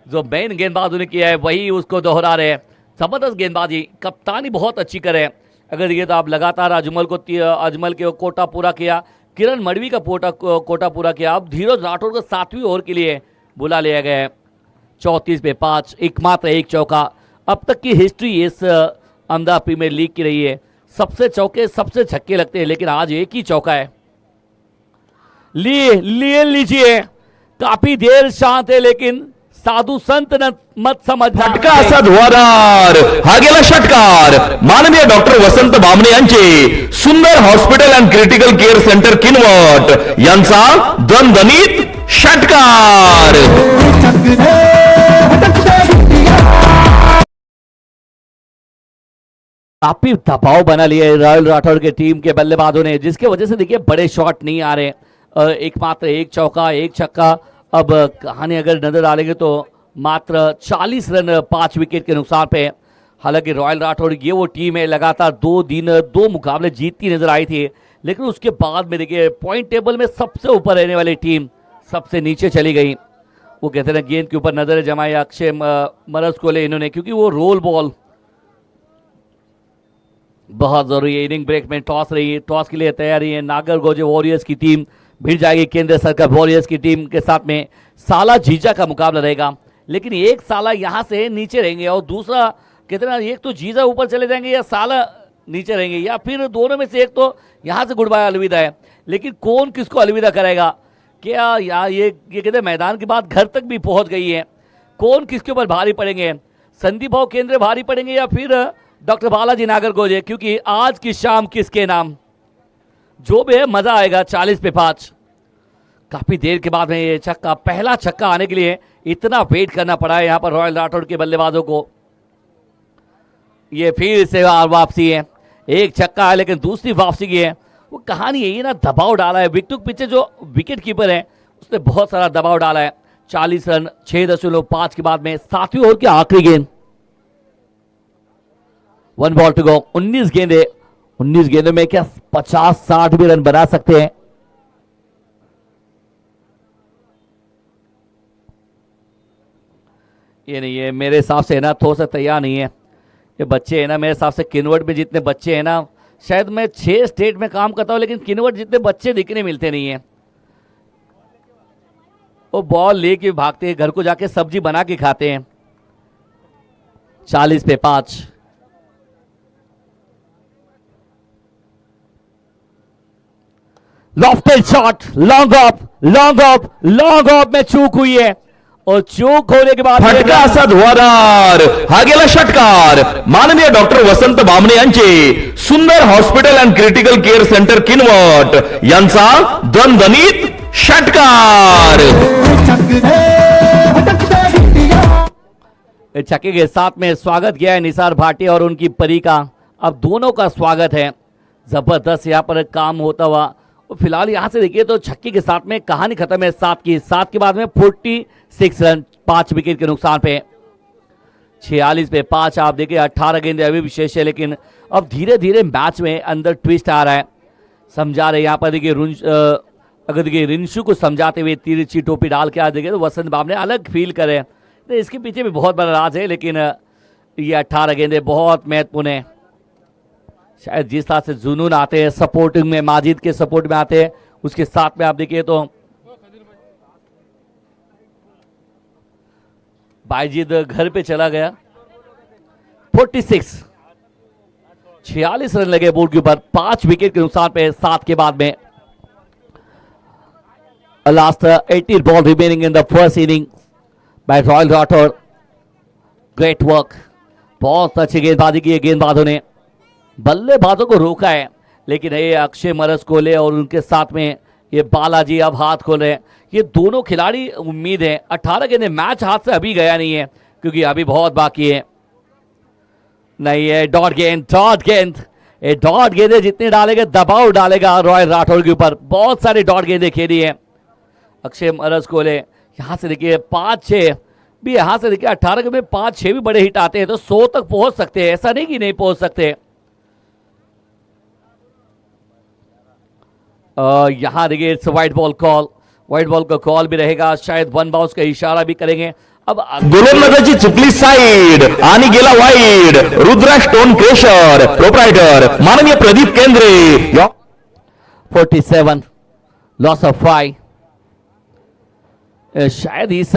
जो मेन गेंदबाज ने किया है वही उसको दोहरा रहे हैं। जबरदस्त गेंदबाजी, कप्तानी बहुत अच्छी करे। अगर ये तो आप लगातार अजमल के कोटा पूरा किया, किरण मडवी का कोटा पूरा किया, अब धीरज राठौड़ को 7वीं ओवर के लिए बुला लिया गया है। 34 पे 5 एकमात्र एक चौका। अब तक की हिस्ट्री इस अहमदाबाद प्रीमियर लीग की रही है, सबसे चौके सबसे छक्के लगते हैं, लेकिन आज एक ही चौका है। लीजिए, काफी देर शांत है लेकिन साधु संत मत समझना। फटका असा धुवाधार, हा गेला षटकार। माननीय डॉक्टर वसंत बामणे यांचे सुंदर hospital and critical care centre Kinwat यांचा दणदणीत षटकार। काफी दबाव बना लिया है रॉयल राठौड़ के टीम के बल्लेबाजों ने, जिसके वजह से देखिए बड़े शॉट नहीं आ रहे। एकमात्र एक चौका एक छक्का। अब कहानी अगर नजर डालेंगे तो मात्र 40 रन 5 विकेट के नुकसान पे। हालांकि रॉयल राठौड़ ये वो टीम है लगातार 2 मुकाबले जीतती नजर आई थी, लेकिन उसके बाद में देखिए पॉइंट टेबल में सबसे ऊपर रहने वाली टीम सबसे नीचे चली गई। वो कहते हैं गेंद के ऊपर नजर जमाई अक्षय मरस कोले इन्होंने, क्योंकि वो रोल बॉल बहुत जरूरी है। इनिंग ब्रेक में टॉस रही है, टॉस के लिए तैयारी है। नागरगोजे वॉरियर्स की टीम भिड़ जाएगी केंद्र सरकार वॉरियर्स की टीम के साथ में। साला जीजा का मुकाबला रहेगा, लेकिन एक साला यहां से नीचे रहेंगे और दूसरा कितना, एक तो जीजा ऊपर चले जाएंगे या साला नीचे रहेंगे, या फिर दोनों में से एक तो यहां से गुड बाय अलविदा है। लेकिन कौन किसको अलविदा कराएगा? क्या ये कहते हैं मैदान की बात घर तक भी पहुंच गई है। कौन किसके ऊपर भारी पड़ेंगे? संदीप भाव केंद्र भारी पड़ेंगे या फिर डॉक्टर बालाजी नागरगोजे? क्योंकि आज की शाम किसके नाम, जो भी है मजा आएगा। 40 पे 5 काफी देर के बाद में ये छक्का, पहला छक्का आने के लिए इतना वेट करना पड़ा है यहां पर रॉयल राठौड़ के बल्लेबाजों को। ये फिर से वापसी है, एक छक्का है लेकिन दूसरी वापसी की है। वो कहानी यही ना, दबाव डाला है विक्टुक पीछे जो विकेट कीपर है उसने बहुत सारा दबाव डाला है। 40 रन 6.5 के बाद में 7वीं ओवर की आखिरी गेंद, 1 बॉल टू गो। 19 गेंदे, 19 गेंदों में क्या 50-60 भी रन बना सकते हैं। ये नहीं है मेरे हिसाब से, है ना, थोड़ा सा तैयार नहीं है ये बच्चे, है ना। मेरे हिसाब से किन्वर्ट में जितने बच्चे हैं ना, शायद मैं 6 स्टेट में काम करता हूं लेकिन किन्वर्ट जितने बच्चे दिखने मिलते नहीं है। वो बॉल लेके भागते हैं, घर को जाके सब्जी बना के खाते हैं। 40 पे 5 लॉफ्टेड शॉट, लॉन्ग ऑफ में चूक हुई है और चूक होने के बाद फटका असा धुवाधार, हा गेला षटकार। माननीय डॉक्टर वसंत बामणे यांचे सुंदर hospital and critical care centre Kinwat यांचा दणदणीत षटकार। छक्के के साथ में स्वागत किया है निसार भाटिया और उनकी परी का। अब दोनों का स्वागत है, जबरदस्त यहाँ पर काम होता हुआ। फिलहाल यहां से देखिए तो छक्के के साथ में कहानी खत्म है। 7 के बाद में 46 रन 5 विकेट के नुकसान पे। 46 पे 5 आप देखिए 18 गेंदे अभी विशेष है, लेकिन अब धीरे धीरे मैच में अंदर ट्विस्ट आ रहा है। समझा रहे यहाँ पर देखिए अगर देखिए रिंशु को समझाते हुए तिरछी टोपी डाल के आज देखिए तो वसंत बामणे अलग फील करे, तो इसके पीछे भी बहुत बड़ा राज है। लेकिन ये 18 गेंदे बहुत महत्वपूर्ण है। शायद जिस तरह से जुनून आते हैं सपोर्टिंग में, माजिद के सपोर्ट में आते हैं, उसके साथ में आप देखिए तो बाईजीद घर पे चला गया। 46 रन लगे बोर्ड के ऊपर 5 विकेट के नुकसान पे 7 के बाद में। Last 18 ball remaining in the first inning by Royal Rathore. Great work, बहुत अच्छी गेंदबाजी की है गेंदबाजों ने, बल्लेबाजों को रोका है, लेकिन ये अक्षय मरसकोले और उनके साथ में ये बालाजी अब हाथ खोल रहे हैं। ये दोनों खिलाड़ी उम्मीद है 18 गेंदें, मैच हाथ से अभी गया नहीं है क्योंकि अभी बहुत बाकी है। नहीं है डॉट गेंद, ये डॉट गेंदें जितने डालेगा दबाव डालेगा रॉयल राठौर के ऊपर। बहुत सारे डॉट गेंदें खेली है अक्षय मरसकोले। यहां से देखिए 5-6 भी, यहां से देखिए 18 में 5-6 भी बड़े हिट आते हैं तो 100 तक पहुंच सकते हैं, ऐसा नहीं कि नहीं पहुंच सकते। यहां देखिए it's white ball call, white ball का कॉल भी रहेगा, शायद वन बाउंस का इशारा भी करेंगे। अब गोलंदाजाची चुकली साइड आणि गेला wide. Rudra stone crusher proprietor माननीय प्रदीप केंद्रे। 47 लॉस ऑफ 5। शायद इस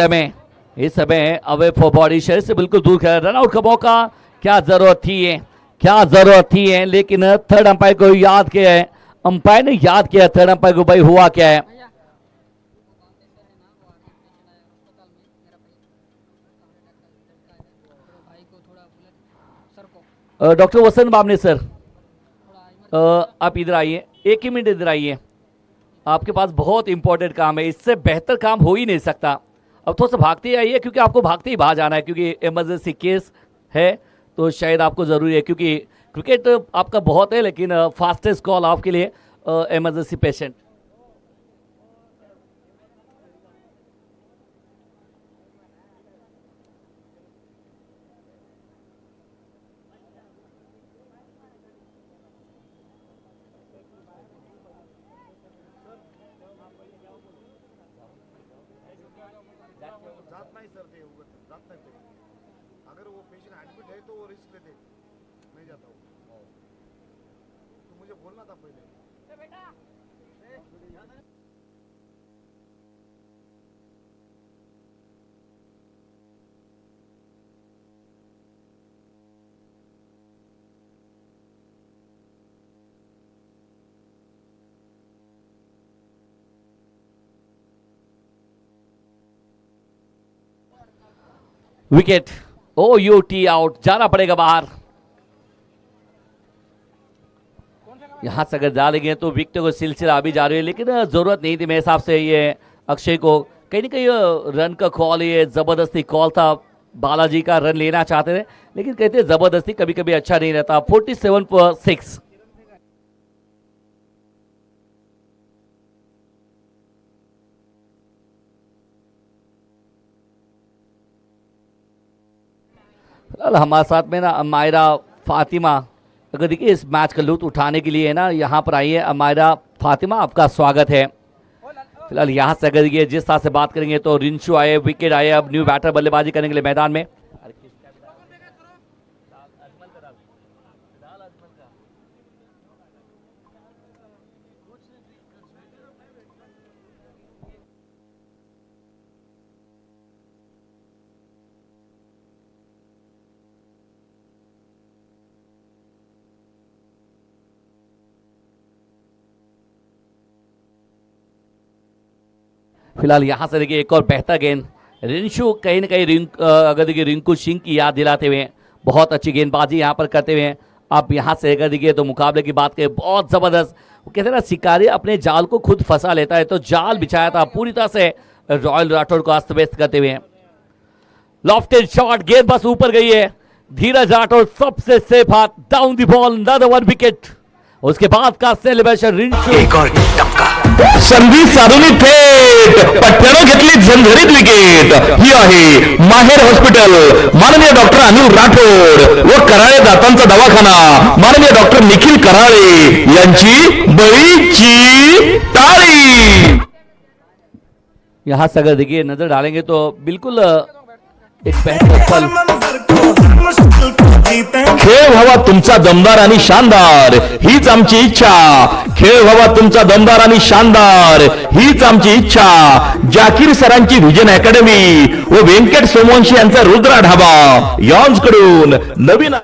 समय अवे फॉर बॉडी शरीर से बिल्कुल दूर कर रन आउट का मौका। क्या जरूरत थी है, लेकिन थर्ड अंपायर को याद किया है, अंपायर ने याद किया थर्ड अंपायर को, भाई हुआ क्या है। डॉक्टर वसंत बामने सर, आप इधर आइए, 1 ही मिनट इधर आइए, आपके पास बहुत इंपॉर्टेंट काम है, इससे बेहतर काम हो ही नहीं सकता। अब थोड़ा सा भागते ही आइए क्योंकि आपको भागते ही बाहर जाना है, क्योंकि इमरजेंसी केस है तो शायद आपको ज़रूरी है, क्योंकि क्रिकेट आपका बहुत है लेकिन फास्टेस्ट कॉल आपके लिए इमरजेंसी पेशेंट। जात नाही सर, ते जात नाही ते। अगर वो पेशेंट एडमिट है तो वो रिस्क लेते, नहीं जाता वो। तो मुझे बोलना था पहले। विकेट, OUT आउट, जाना पड़ेगा बाहर। यहां से अगर डालेंगे तो विकेट को सिलसिला अभी जा रही है, लेकिन जरूरत नहीं थी मेरे हिसाब से। ये अक्षय को कहीं ना कहीं रन का कॉल, ये जबरदस्ती कॉल था, बालाजी का रन लेना चाहते थे, लेकिन कहते जबरदस्ती कभी कभी अच्छा नहीं रहता। 47-6। हमारे साथ में ना अमायरा फातिमा, अगर देखिए इस मैच का लुत्फ उठाने के लिए ना यहाँ पर आई है। अमायरा फातिमा, आपका स्वागत है। फिलहाल यहाँ से अगर ये जिस तरह से बात करेंगे तो रिंशु आए, विकेट आए, अब न्यू बैटर बल्लेबाजी करने के लिए मैदान में। फिलहाल यहां से देखिए एक और बेहतर गेंद, रिंशु कहीं ना कहीं अगर देखिए रिंकू सिंह की याद दिलाते हुए बहुत अच्छी गेंदबाजी यहां पर करते हुए आप यहां से अगर देखिए तो मुकाबले की बात करें, बहुत जबरदस्त। वो कहते हैं ना शिकारी अपने जाल को खुद फंसा लेता है, तो जाल बिछाया था पूरी तरह से रॉयल राठौर को अस्त व्यस्त करते हुए। लॉफ्टेड शॉट, गेंद बस ऊपर गई है, धीरज राठौर सबसे सेफ हाथ, down the ball, another 1 wicket. उसके बाद का सेलिब्रेशन रिंशू, एक और टपका, संधी साधूनी थेट पट्ट्यानं घेतली झणझणीत विकेट। ही आहे माहेर हॉस्पिटल, माननीय डॉक्टर अनिल राठोड व कराळे दातांचा दवाखाना माननीय डॉक्टर निखिल कराळे यांची बळीची टाळी। यहां से अगर देखिए नजर डालेंगे तो बिल्कुल एक बेहतर पल। खेळ व्हावा तुमचा दमदार आणि शानदार, हीच आमची इच्छा। खेळ व्हावा तुमचा दमदार आणि शानदार, हीच आमची इच्छा। जाकीर सरांची व्हिजन अकॅडमी व व्यंकट सोमवंशी यांचा रुद्रा ढाबा, यॉन्स कडून नवीन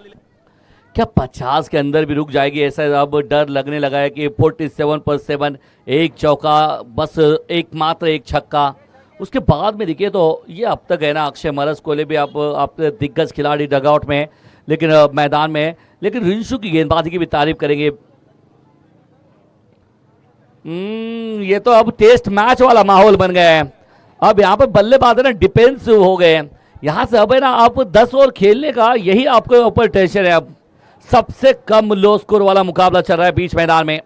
क्या 50 के अंदर भी रुक जाएगी, ऐसा अब डर लगने लगा है कि 47/7 एक चौका, बस एकमात्र एक छक्का। उसके बाद में देखिए तो ये अब तक है ना, अक्षय मरसकोले भी आप दिग्गज खिलाड़ी डगआउट में, लेकिन मैदान में, लेकिन रिंशु की गेंदबाजी की भी तारीफ करेंगे। ये तो अब टेस्ट मैच वाला माहौल बन गया है। अब यहाँ पर बल्लेबाज है ना डिफेंस हो गए हैं, यहाँ से अब है ना आप 10 ओवर खेलने का यही आपके ऊपर टेंशन है। अब सबसे कम लो स्कोर वाला मुकाबला चल रहा है बीच मैदान में,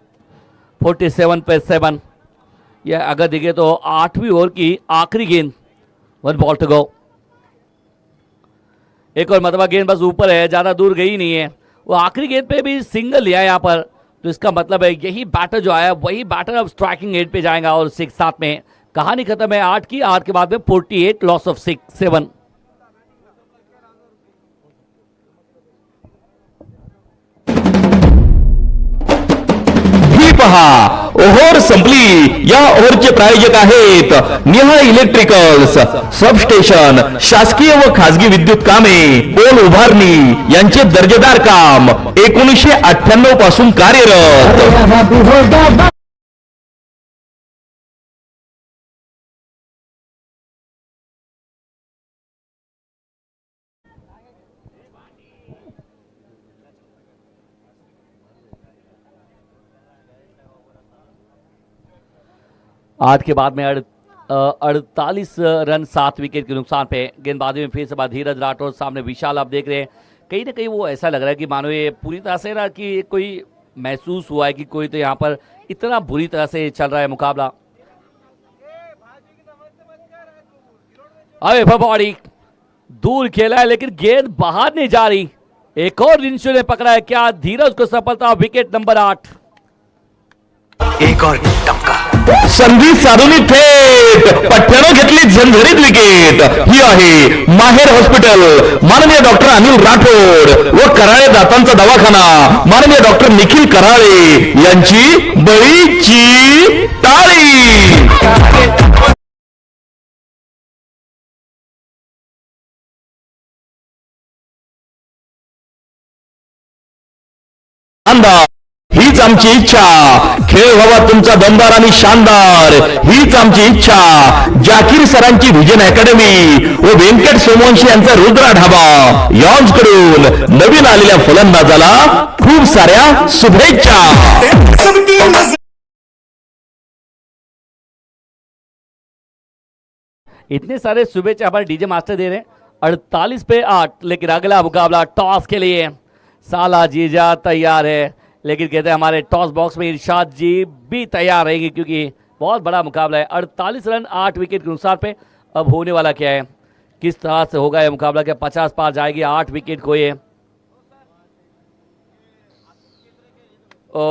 47/7। यह अगर देखे तो 8वीं ओवर की आखिरी गेंद, 1 बॉल टू गो। एक और मतलब गेंद बस ऊपर है, ज्यादा दूर गई नहीं है। वो आखिरी गेंद पे भी सिंगल लिया यहाँ पर, तो इसका मतलब है यही बैटर जो आया वही बैटर अब स्ट्राइकिंग एंड पे जाएगा। और 6-7 में कहानी खत्म है 8 की। 8 के बाद में 48, लॉस ऑफ 6-7। ही पहा ओव्हर संपली। या ओव्हरचे प्रायोजक आहेत निहा इलेक्ट्रिकल्स, सबस्टेशन, शासकीय व खासगी विद्युत कामे, पोल उभारणी यांचे दर्जेदार काम 1998 पासून कार्यरत। आज के बाद में 48 रन 7 विकेट के नुकसान पे। गेंदबाजी में फिर से बात धीरज राठौर, सामने विशाल आप देख रहे हैं। कहीं ना कहीं वो ऐसा लग रहा है कि मानो ये पूरी तरह से ना कि कोई महसूस हुआ है कि कोई तो यहाँ पर इतना बुरी तरह से चल रहा है मुकाबला। अरे बॉडी दूर खेला है लेकिन गेंद बाहर नहीं जा रही। एक और रिंशु ने पकड़ा है, क्या धीरज को सफलता। Wicket number 8। एक और टपका संधी साधूनी थेट पठ्ठ्यानं घेतली झणझणीत विकेट। ही आहे माहेर हॉस्पिटल, माननीय डॉक्टर अनिल राठोड व कराळे दातांचा दवाखाना, माननीय डॉक्टर निखिल कराळे यांची बळीची टाळी। हीच आमची इच्छा, खेळ व्हावा तुमचा दमदार आणि शानदार, हीच आमची इच्छा। जाकीर सरांची व्हिजन अकॅडमी व व्यंकट सोमवंशी यांचा रुद्रा ढाबा यॉन्स कडून नवीन आलेल्या फलंदाजाला खूप साऱ्या शुभेच्छा। इतने सारे शुभेच्छा हमारे डीजे मास्टर दे रहे हैं। 48/8, लेकिन अगला मुकाबला टॉस के लिए। साला जीजा तैयार है, लेकिन कहते हैं हमारे टॉस बॉक्स में इरशाद जी भी तैयार रहेंगे क्योंकि बहुत बड़ा मुकाबला है। 48 रन 8 विकेट के अनुसार पे अब होने वाला क्या है, किस तरह से होगा यह मुकाबला, क्या 50 पार जाएगी। 8 विकेट खोए।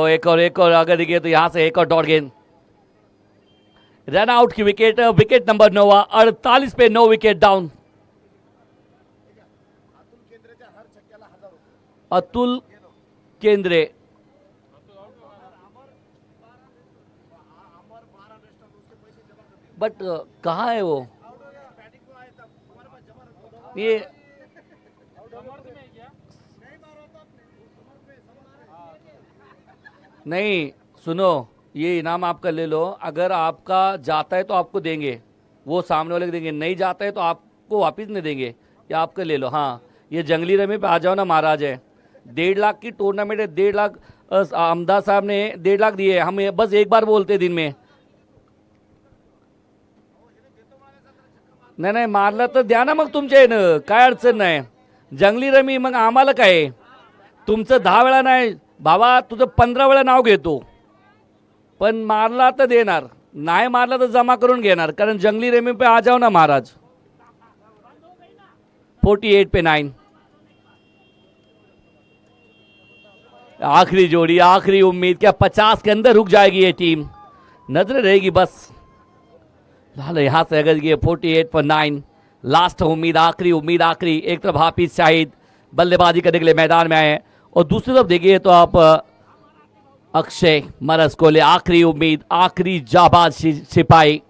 एक और अगर देखिए तो यहाँ से एक और डॉट गेंद, रन आउट की wicket. Wicket number 9, 48/9 wicket down. Atul Kendre but कहाँ है वो, ये नहीं सुनो, ये इनाम आपका ले लो। अगर आपका जाता है तो आपको देंगे, वो सामने वाले को देंगे, नहीं जाता है तो आपको वापस नहीं देंगे, या आपका ले लो। हाँ, ये जंगली रमी पे आ जाओ ना महाराज है। 1.5 लाख की टूर्नामेंट है, 1.5 लाख अहमदा साहब ने 1.5 लाख दिए। हम बस एक बार बोलते दिन में, नाही मारलं तर द्या ना मग तुमच्या येणं, काय अडचण नाही। जंगली रमी मग आम्हाला काय, तुमचं 10 वेळा नाही बाबा, तुझं 15 वेळा नाव घेतो, पण मारला तर देणार, नाही मारला तर जमा करून घेणार, कारण जंगली रमी पे आ जाओ ना महाराज। 48/9 आखिरी जोड़ी, आखिरी उम्मीद, क्या 50 के अंदर रुक जाएगी ये टीम, नजर रहेगी बस। यहाँ से अगर ये 48/9 लास्ट उम्मीद, आखिरी उम्मीद, आखिरी। एक तरफ हाफिज शाहिद बल्लेबाजी करने के लिए मैदान में आए हैं और दूसरी तरफ देखिए तो आप अक्षय मरसकोले, आखिरी उम्मीद, आखिरी जाबाज सिपाही।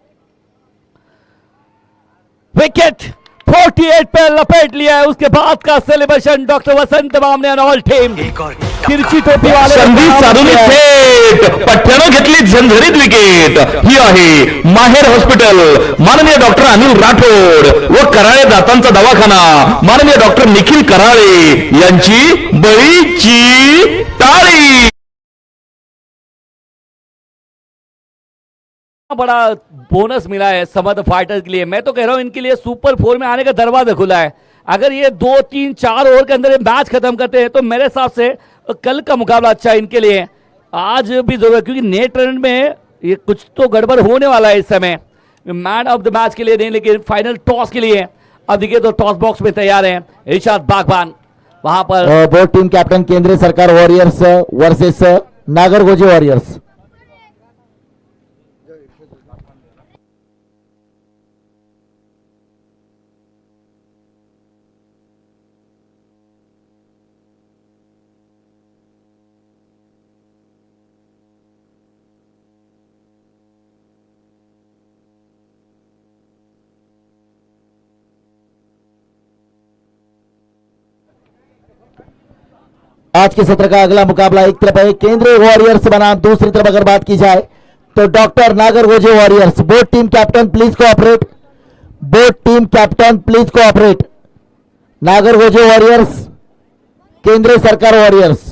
विकेट 48 पे लपेट लिया है। उसके बाद का celebration doctor Vasant Bamne and all team. एक और तिरछी टोपी वाले संधी साधून थेट पठ्ठ्यानं घेतली झंझरीत विकेट। ही आहे माहेर हॉस्पिटल, माननीय डॉक्टर अनिल राठोड व कराळे दातांचा दवाखाना माननीय डॉक्टर निखिल कराळे यांची बळीची टाळी। बड़ा बोनस मिला है समर्थ फाइटर्स के लिए। मैं तो कह रहा हूं इनके लिए सुपर 4 में आने का दरवाजा खुला है। अगर ये 2, 3, 4 ओवर के अंदर ये मैच खत्म करते हैं तो मेरे हिसाब से कल का मुकाबला अच्छा है इनके लिए। आज भी जरूरत, क्योंकि नेट रन में ये कुछ तो गड़बड़ होने वाला है इस समय। मैन ऑफ द मैच के लिए नहीं, लेकिन फाइनल टॉस के लिए अब देखिए तो टॉस बॉक्स में तैयार हैं इरशाद बागबान। वहां पर बोर्ड टीम कैप्टन केंद्रीय सरकार वॉरियर्स वर्सेस नागरगोजे वॉरियर्स। आज के सत्र का अगला मुकाबला एक तरफ है केंद्रीय वॉरियर्स बनाम, दूसरी तरफ अगर बात की जाए तो doctor Nagargoje warriors. Board team captain please cooperate, board team captain please cooperate. Nagargoje warriors, केंद्रीय सरकार वॉरियर्स।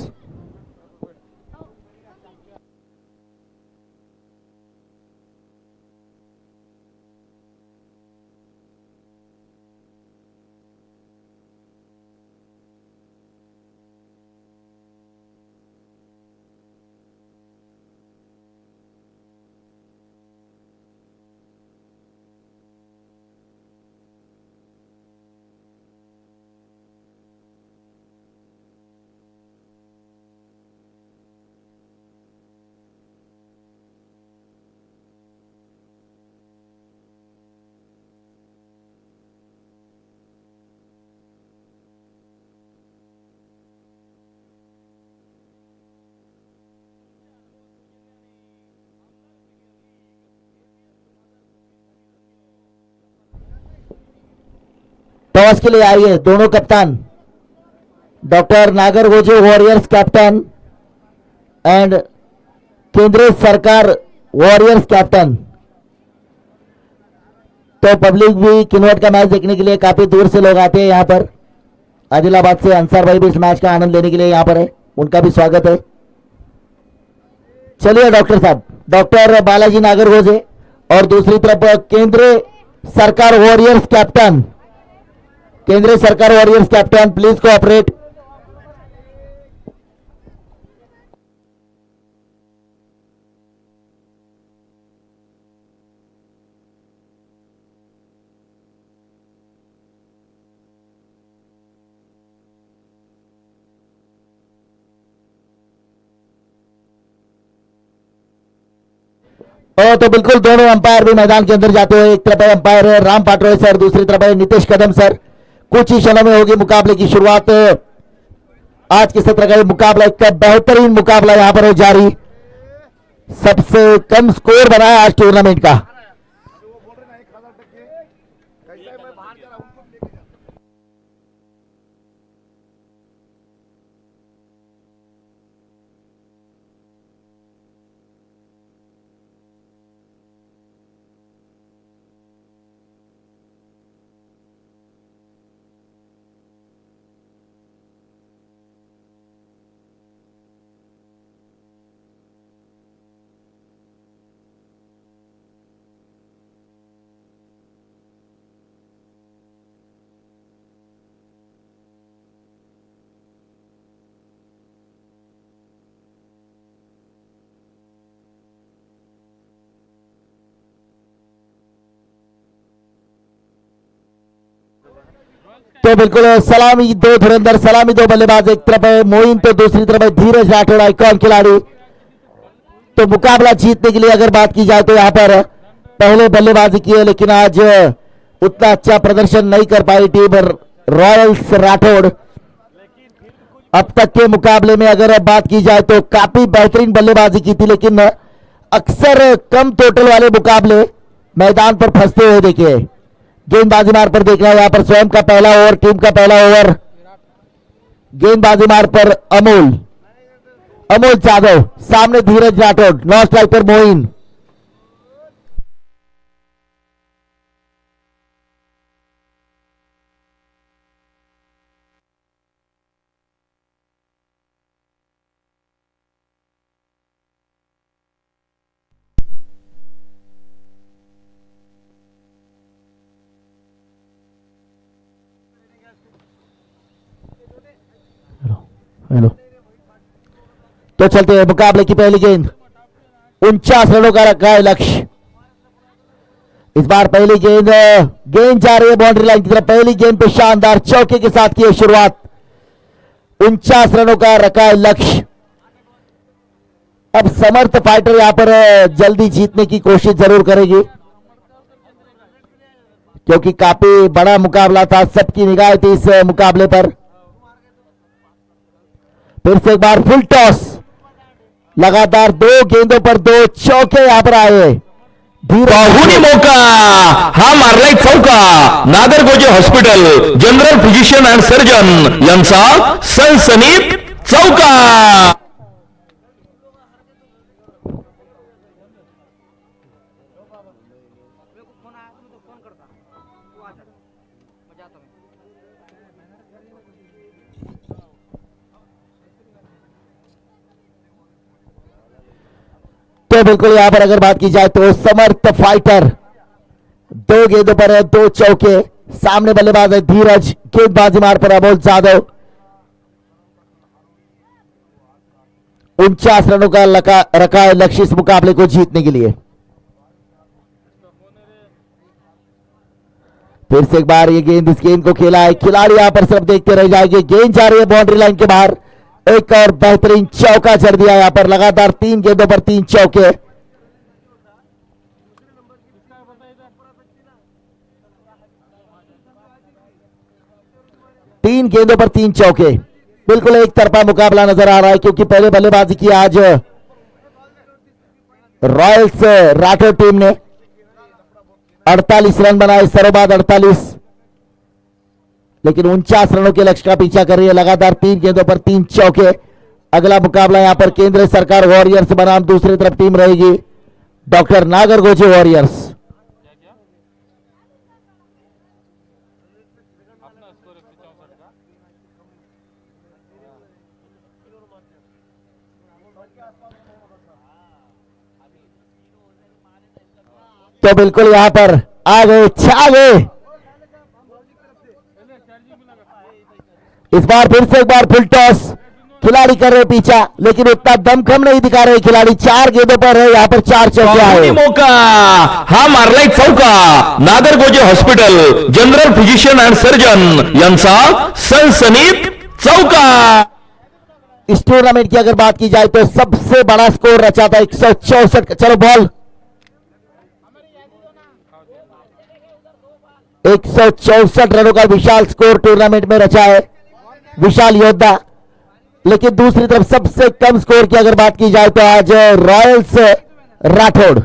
टॉस के लिए आइए दोनों कप्तान, doctor Nagargoje warriors captain and केंद्रीय सरकार वॉरियर्स कैप्टन। तो पब्लिक भी किन्वट का मैच देखने के लिए काफी दूर से लोग आते हैं यहाँ पर। आदिलाबाद से अंसार भाई भी इस मैच का आनंद लेने के लिए यहाँ पर है, उनका भी स्वागत है। चलिए डॉक्टर साहब, डॉक्टर बालाजी नागरगोजे और दूसरी तरफ केंद्रीय सरकार वॉरियर्स कैप्टन, केंद्रीय सरकार वॉरियर्स कैप्टन प्लीज कोऑपरेट। तो बिल्कुल दोनों अंपायर भी मैदान के अंदर जाते हुए, एक तरफ है अंपायर राम पाटोळे सर, दूसरी तरफ है नितेश कदम सर। कुछ ही क्षणों में होगी मुकाबले की शुरुआत। आज के सत्र का ये मुकाबला एक बेहतरीन मुकाबला यहां पर है जारी। सबसे कम स्कोर बना है आज टूर्नामेंट का। वो बोल रहे ना 1000 टक्के कैसा है, मैं बाहर जा रहा हूं, उनको भी लेके जा। तो बिल्कुल सलामी दो धुरंधर, सलामी दो बल्लेबाज, एक तरफ है मोइन तो दूसरी तरफ है धीरज राठौड़ आइकॉन खिलाड़ी। तो मुकाबला जीतने के लिए अगर बात की जाए तो यहां पर पहले बल्लेबाजी की है, लेकिन आज उतना अच्छा प्रदर्शन नहीं कर पाई टीम रॉयल्स राठौड़। अब तक के मुकाबले में अगर बात की जाए तो काफी बेहतरीन बल्लेबाजी की थी, लेकिन अक्सर कम टोटल वाले मुकाबले मैदान पर फंसते हुए देखे। गेंदबाजी मार पर देखना है यहाँ पर स्वयं का पहला ओवर, टीम का पहला ओवर। गेंदबाजी मार पर अमोल जादव, सामने धीरज राठौड़, नॉन स्ट्राइक पर मोइन। हेलो, तो चलते हैं मुकाबले की पहली गेंद। 49 रनों का रखा है लक्ष्य। इस बार पहली गेंद जा रही है बाउंड्री लाइन की तरफ। पहली गेंद पे शानदार चौके के साथ की है शुरुआत। 49 रनों का रखा है लक्ष्य। अब समर्थ फाइटर यहां पर जल्दी जीतने की कोशिश जरूर करेगी, क्योंकि काफी बड़ा मुकाबला था, सबकी निगाह थी इस मुकाबले पर। फिर से एक बार फुल टॉस, लगातार 2 गेंदों पर 2 चौके यहां पर आए। पाहुणी मौका हा मारलाय चौका। Nagargoje hospital general physician and surgeon यांचा सनसनीत चौका। तो बिल्कुल यहां पर अगर बात की जाए तो समर्थ फाइटर 2 गेंदों पर है 2 चौके। सामने बल्लेबाज है धीरज, गेंदबाजी मार पर अमोल जादव। 49 रनों का रखा है लक्ष्य इस मुकाबले को जीतने के लिए। फिर से एक बार ये गेंद, इस गेंद को खेला है, खिलाड़ी यहां पर सिर्फ देखते रह जाएंगे। गेंद जा रही है बाउंड्री लाइन के बाहर। एक और बेहतरीन चौका जड़ दिया यहां पर। लगातार 3 गेंदों पर 3 चौके। तीन गेंदों पर 3 चौके। बिल्कुल एक तरफा मुकाबला नजर आ रहा है, क्योंकि पहले बल्लेबाजी की आज रॉयल्स राठौर टीम ने 48 रन बनाए, सरोबाद 48, लेकिन 49 रनों के लक्ष्य का पीछा कर रही है। लगातार 3 गेंदों पर 3 चौके। अगला मुकाबला यहां पर केंद्र सरकार वॉरियर्स बनाम दूसरी तरफ टीम रहेगी डॉक्टर नागरगोजे वॉरियर्स। तो बिल्कुल यहां पर आ गए, छा गए। इस बार फिर से एक बार फुल टॉस, खिलाड़ी कर रहे पीछा, लेकिन उतना दमखम नहीं दिखा रहे खिलाड़ी। 4 गेंदों पर है यहां पर 4 चौके आए। मौका हा मारलाय चौका। Nagargoje hospital general physician and surgeon यांचा सनसनीत चौका। इस टूर्नामेंट की अगर बात की जाए तो सबसे बड़ा स्कोर रचा था 164। चलो बॉल, 164 रनों का विशाल स्कोर टूर्नामेंट में रचा है विशाल योद्धा। लेकिन दूसरी तरफ सबसे कम स्कोर की अगर बात की जाए तो आज रॉयल्स राठौड़।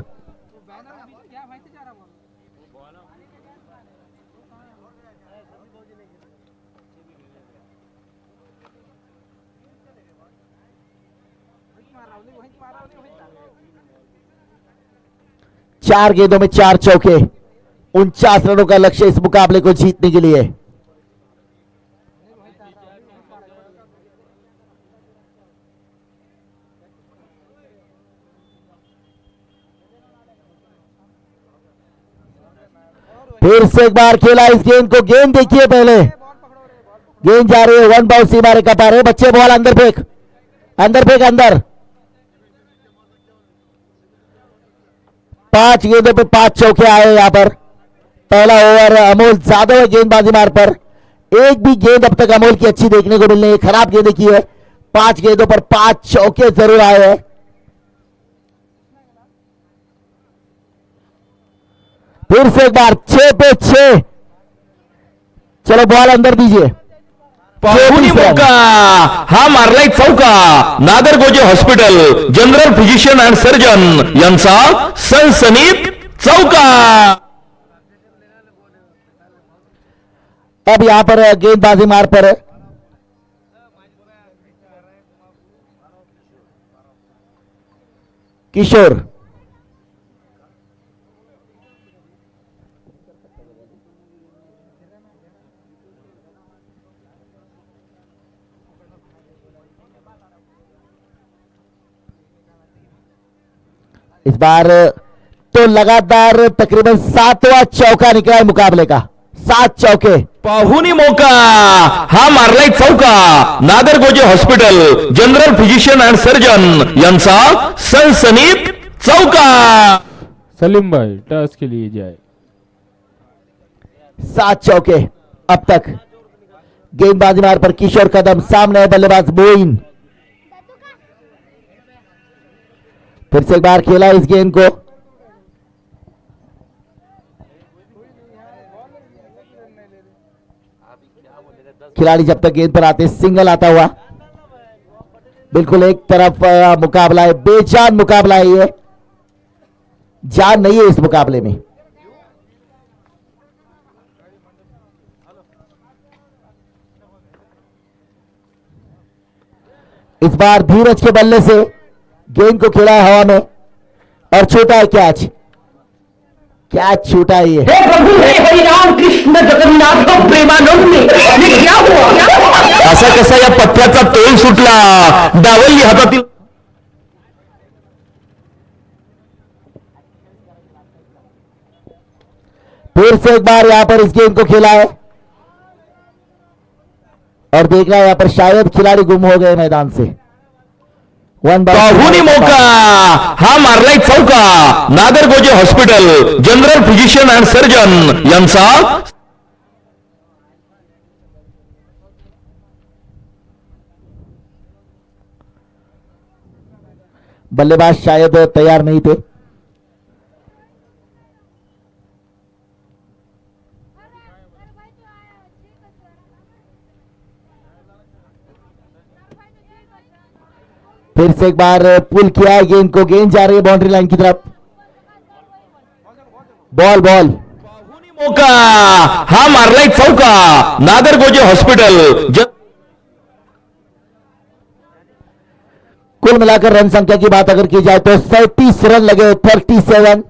चार गेंदों में 4 चौके। 49 रनों का लक्ष्य इस मुकाबले को जीतने के लिए। फिर से एक बार खेला इस गेंद को। गेंद देखिए पहले, गेंद जा रही है 1 बाउंस सीमा रेखा पार है। बच्चे बॉल अंदर फेंक, अंदर फेंक, अंदर। 5 गेंदों पे 5 चौके आए यहां पर। पहला ओवर अमोल जादव है गेंदबाजी मार पर। एक भी गेंद अब तक अमोल की अच्छी देखने को मिल रही है, खराब गेंद की है। 5 गेंदों पर 5 चौके जरूर आए हैं। फिर से एक बार 6 पे 6। चलो बॉल अंदर दीजिए। पाहुणी मौका हा मारलाय चौका। Nagargoje hospital general physician and surgeon यांचा सनसनीत चौका। अब यहां पर गेंदबाजी मार पर किशोर। इस बार तो लगातार तकरीबन 7वां चौका निकला है मुकाबले का, 7 चौके। पाहुनी मौका, हा मारलाय चौका। Nagargoje hospital general physician and surgeon यांचा सनसनीत चौका। सलीम भाई टॉस के लिए जाए। 7 चौके अब तक। गेंदबाजी मार पर किशोर कदम, सामने है बल्लेबाज मोइन। फिर से एक बार खेला इस गेंद को, खिलाड़ी जब तक गेंद पर आते सिंगल आता हुआ। बिल्कुल एक तरफ मुकाबला है, बेजान मुकाबला है, ये जान नहीं है इस मुकाबले में। इस बार धीरज के बल्ले से गेंद को खेला है हवा में और छूटा है कैच। कैच छूटा है ये। असा कसा या पत्त्याचा तोल सुटला, डावलली हातातील। फिर से एक बार यहां पर इस गेंद को खेला है और देख रहा है यहां पर शायद खिलाड़ी गुम हो गए मैदान से। पाहुनी मौका, हा मारलाय चौका। Nagargoje hospital general physician and surgeon यांचा बल्लेबाज शायद तैयार नहीं थे। फिर से एक बार पुल किया है गेंद को, गेंद जा रही है बाउंड्री लाइन की तरफ। बॉल बॉल मौका, हा मारलाय चौका। नागरगोजे हॉस्पिटल कुल मिलाकर रन संख्या की बात अगर की जाए तो 37 रन लगे, 37।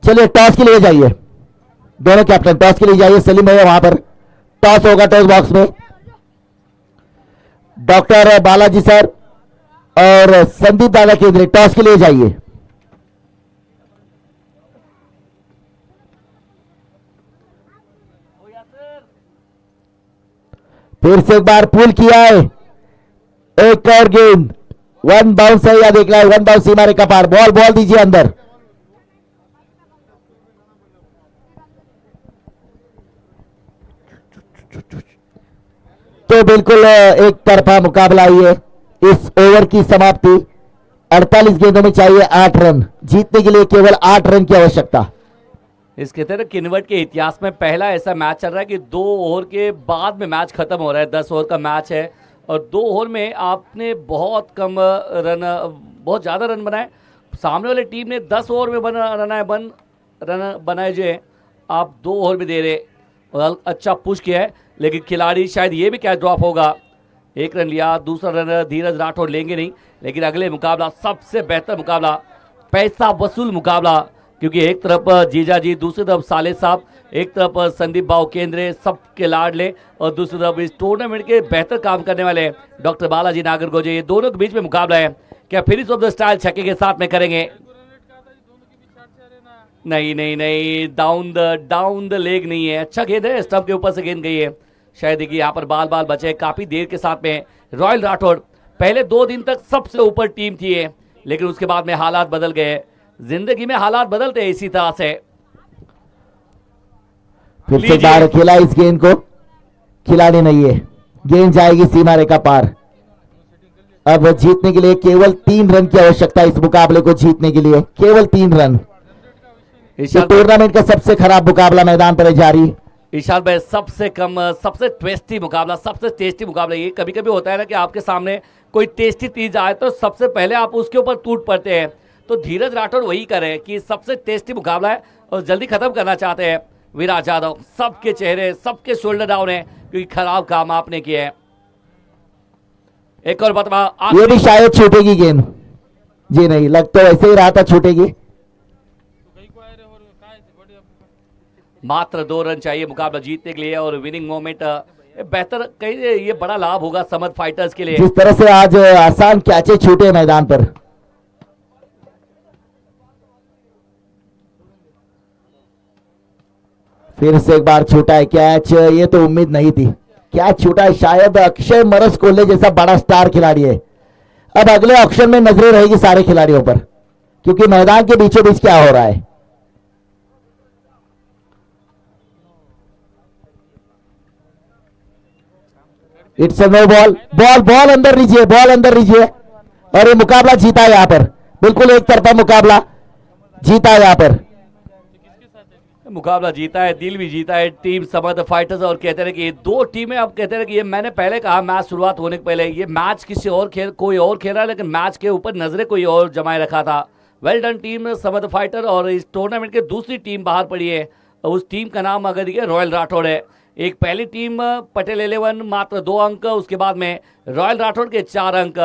चलिए टॉस के लिए जाइए, दोनों कैप्टन टॉस के लिए जाइए। सलीम भैया वहां पर टॉस होगा, टॉस बॉक्स में डॉक्टर बालाजी सर और संदीप दादा केंद्रे टॉस के लिए जाइए। फिर से एक बार पुल किया है, एक और गेंद, 1 बाउंस है या देख रहा है 1 बाउंस सीमा रेखा पार। बॉल बॉल दीजिए अंदर। तो बिल्कुल एक तरफा मुकाबला ये। इस ओवर की समाप्ति 48 गेंदों में चाहिए 8 रन, जीतने के लिए केवल 8 रन की आवश्यकता। इस कहते हैं किन्वर्ट के इतिहास में पहला ऐसा मैच चल रहा है कि 2 ओवर के बाद में मैच खत्म हो रहा है। 10 ओवर का मैच है और 2 ओवर में आपने बहुत कम रन, बहुत ज़्यादा रन बनाए। सामने वाली टीम ने 10 ओवर में रन बनाए जो है आप 2 ओवर में दे रहे और अच्छा पुश किया है, लेकिन खिलाड़ी शायद ये भी कैच ड्रॉप होगा। 1 रन लिया, दूसरा रन धीरज राठौड़ लेंगे नहीं, लेकिन अगले मुकाबला सबसे बेहतर मुकाबला, पैसा वसूल मुकाबला, क्योंकि एक तरफ जीजा जी, दूसरी तरफ साले साहब, एक तरफ संदीप बाव केंद्रे सबके लाडले और दूसरी तरफ इस टूर्नामेंट के बेहतर काम करने वाले डॉक्टर बालाजी नागरगोजे। ये दोनों के बीच में मुकाबला है। क्या फिनिश ऑफ द स्टाइल छक्के के साथ में करेंगे? नहीं नहीं नहीं, डाउन द लेग नहीं है। अच्छा गेंद है, स्टंप के ऊपर से गेंद गई है। शायद देखिए यहाँ पर बाल बचे काफी देर के साथ में। रॉयल राठौड़ पहले 2 दिन तक सबसे ऊपर टीम थी है, लेकिन उसके बाद में हालात बदल गए। जिंदगी में हालात बदलते हैं इसी तरह से। फिर से बाहर खेला इस गेंद को, खिलाड़ी नहीं है, गेंद जाएगी सीमा रेखा पार। अब जीतने के लिए केवल 3 रन की आवश्यकता है। इस मुकाबले को जीतने के लिए केवल 3 रन। टूर्नामेंट का सबसे खराब मुकाबला मैदान पर है जारी। ईशान भाई सबसे कम, सबसे टेस्टी मुकाबला, सबसे टेस्टी मुकाबला। ये कभी कभी होता है ना कि आपके सामने कोई टेस्टी चीज आए तो सबसे पहले आप उसके ऊपर टूट पड़ते हैं। तो धीरज राठौड़ वही करे कि सबसे टेस्टी मुकाबला है और जल्दी खत्म करना चाहते हैं। विराज यादव, सबके चेहरे, सबके शोल्डर डाउन है क्योंकि खराब काम आपने किया है। एक और बतवा, ये भी शायद छूटेगी गेंद। जी नहीं, लग तो वैसे ही रहा था छूटेगी। मात्र 2 रन चाहिए मुकाबला जीतने के लिए और विनिंग मोमेंट बेहतर, कहीं ये बड़ा लाभ होगा समद फाइटर्स के लिए। जिस तरह से आज आसान कैचे छूटे मैदान पर। फिर से एक बार छूटा है कैच, ये तो उम्मीद नहीं थी। कैच छूटा है, शायद अक्षय मरस कोल्हे जैसा बड़ा स्टार खिलाड़ी है। अब अगले ऑक्शन में नजरें रहेगी सारे खिलाड़ियों पर, क्योंकि मैदान के बीचों बीच क्या हो रहा है। It's a no ball, ball अंदर लीजिए, बॉल अंदर लीजिए। और ये मुकाबला जीता है यहां पर, बिल्कुल एक तरफा मुकाबला जीता है यहां पर। मुकाबला जीता है, दिल भी जीता है टीम समद फाइटर्स। और कहते हैं कि ये 2 टीमें, अब कहते हैं कि ये मैंने पहले कहा मैच शुरुआत होने के पहले, ये मैच किसी और कोई और खेल रहा है, लेकिन मैच के ऊपर नजरें कोई और जमाए रखा था। Well done team Samad fighter. और इस टूर्नामेंट की दूसरी टीम बाहर पड़ी है, उस टीम का नाम अगर ये रॉयल राठौड़ है। एक पहली टीम पटेल 11 मात्र 2 अंक, उसके बाद में रॉयल राठौड़ के 4 अंक।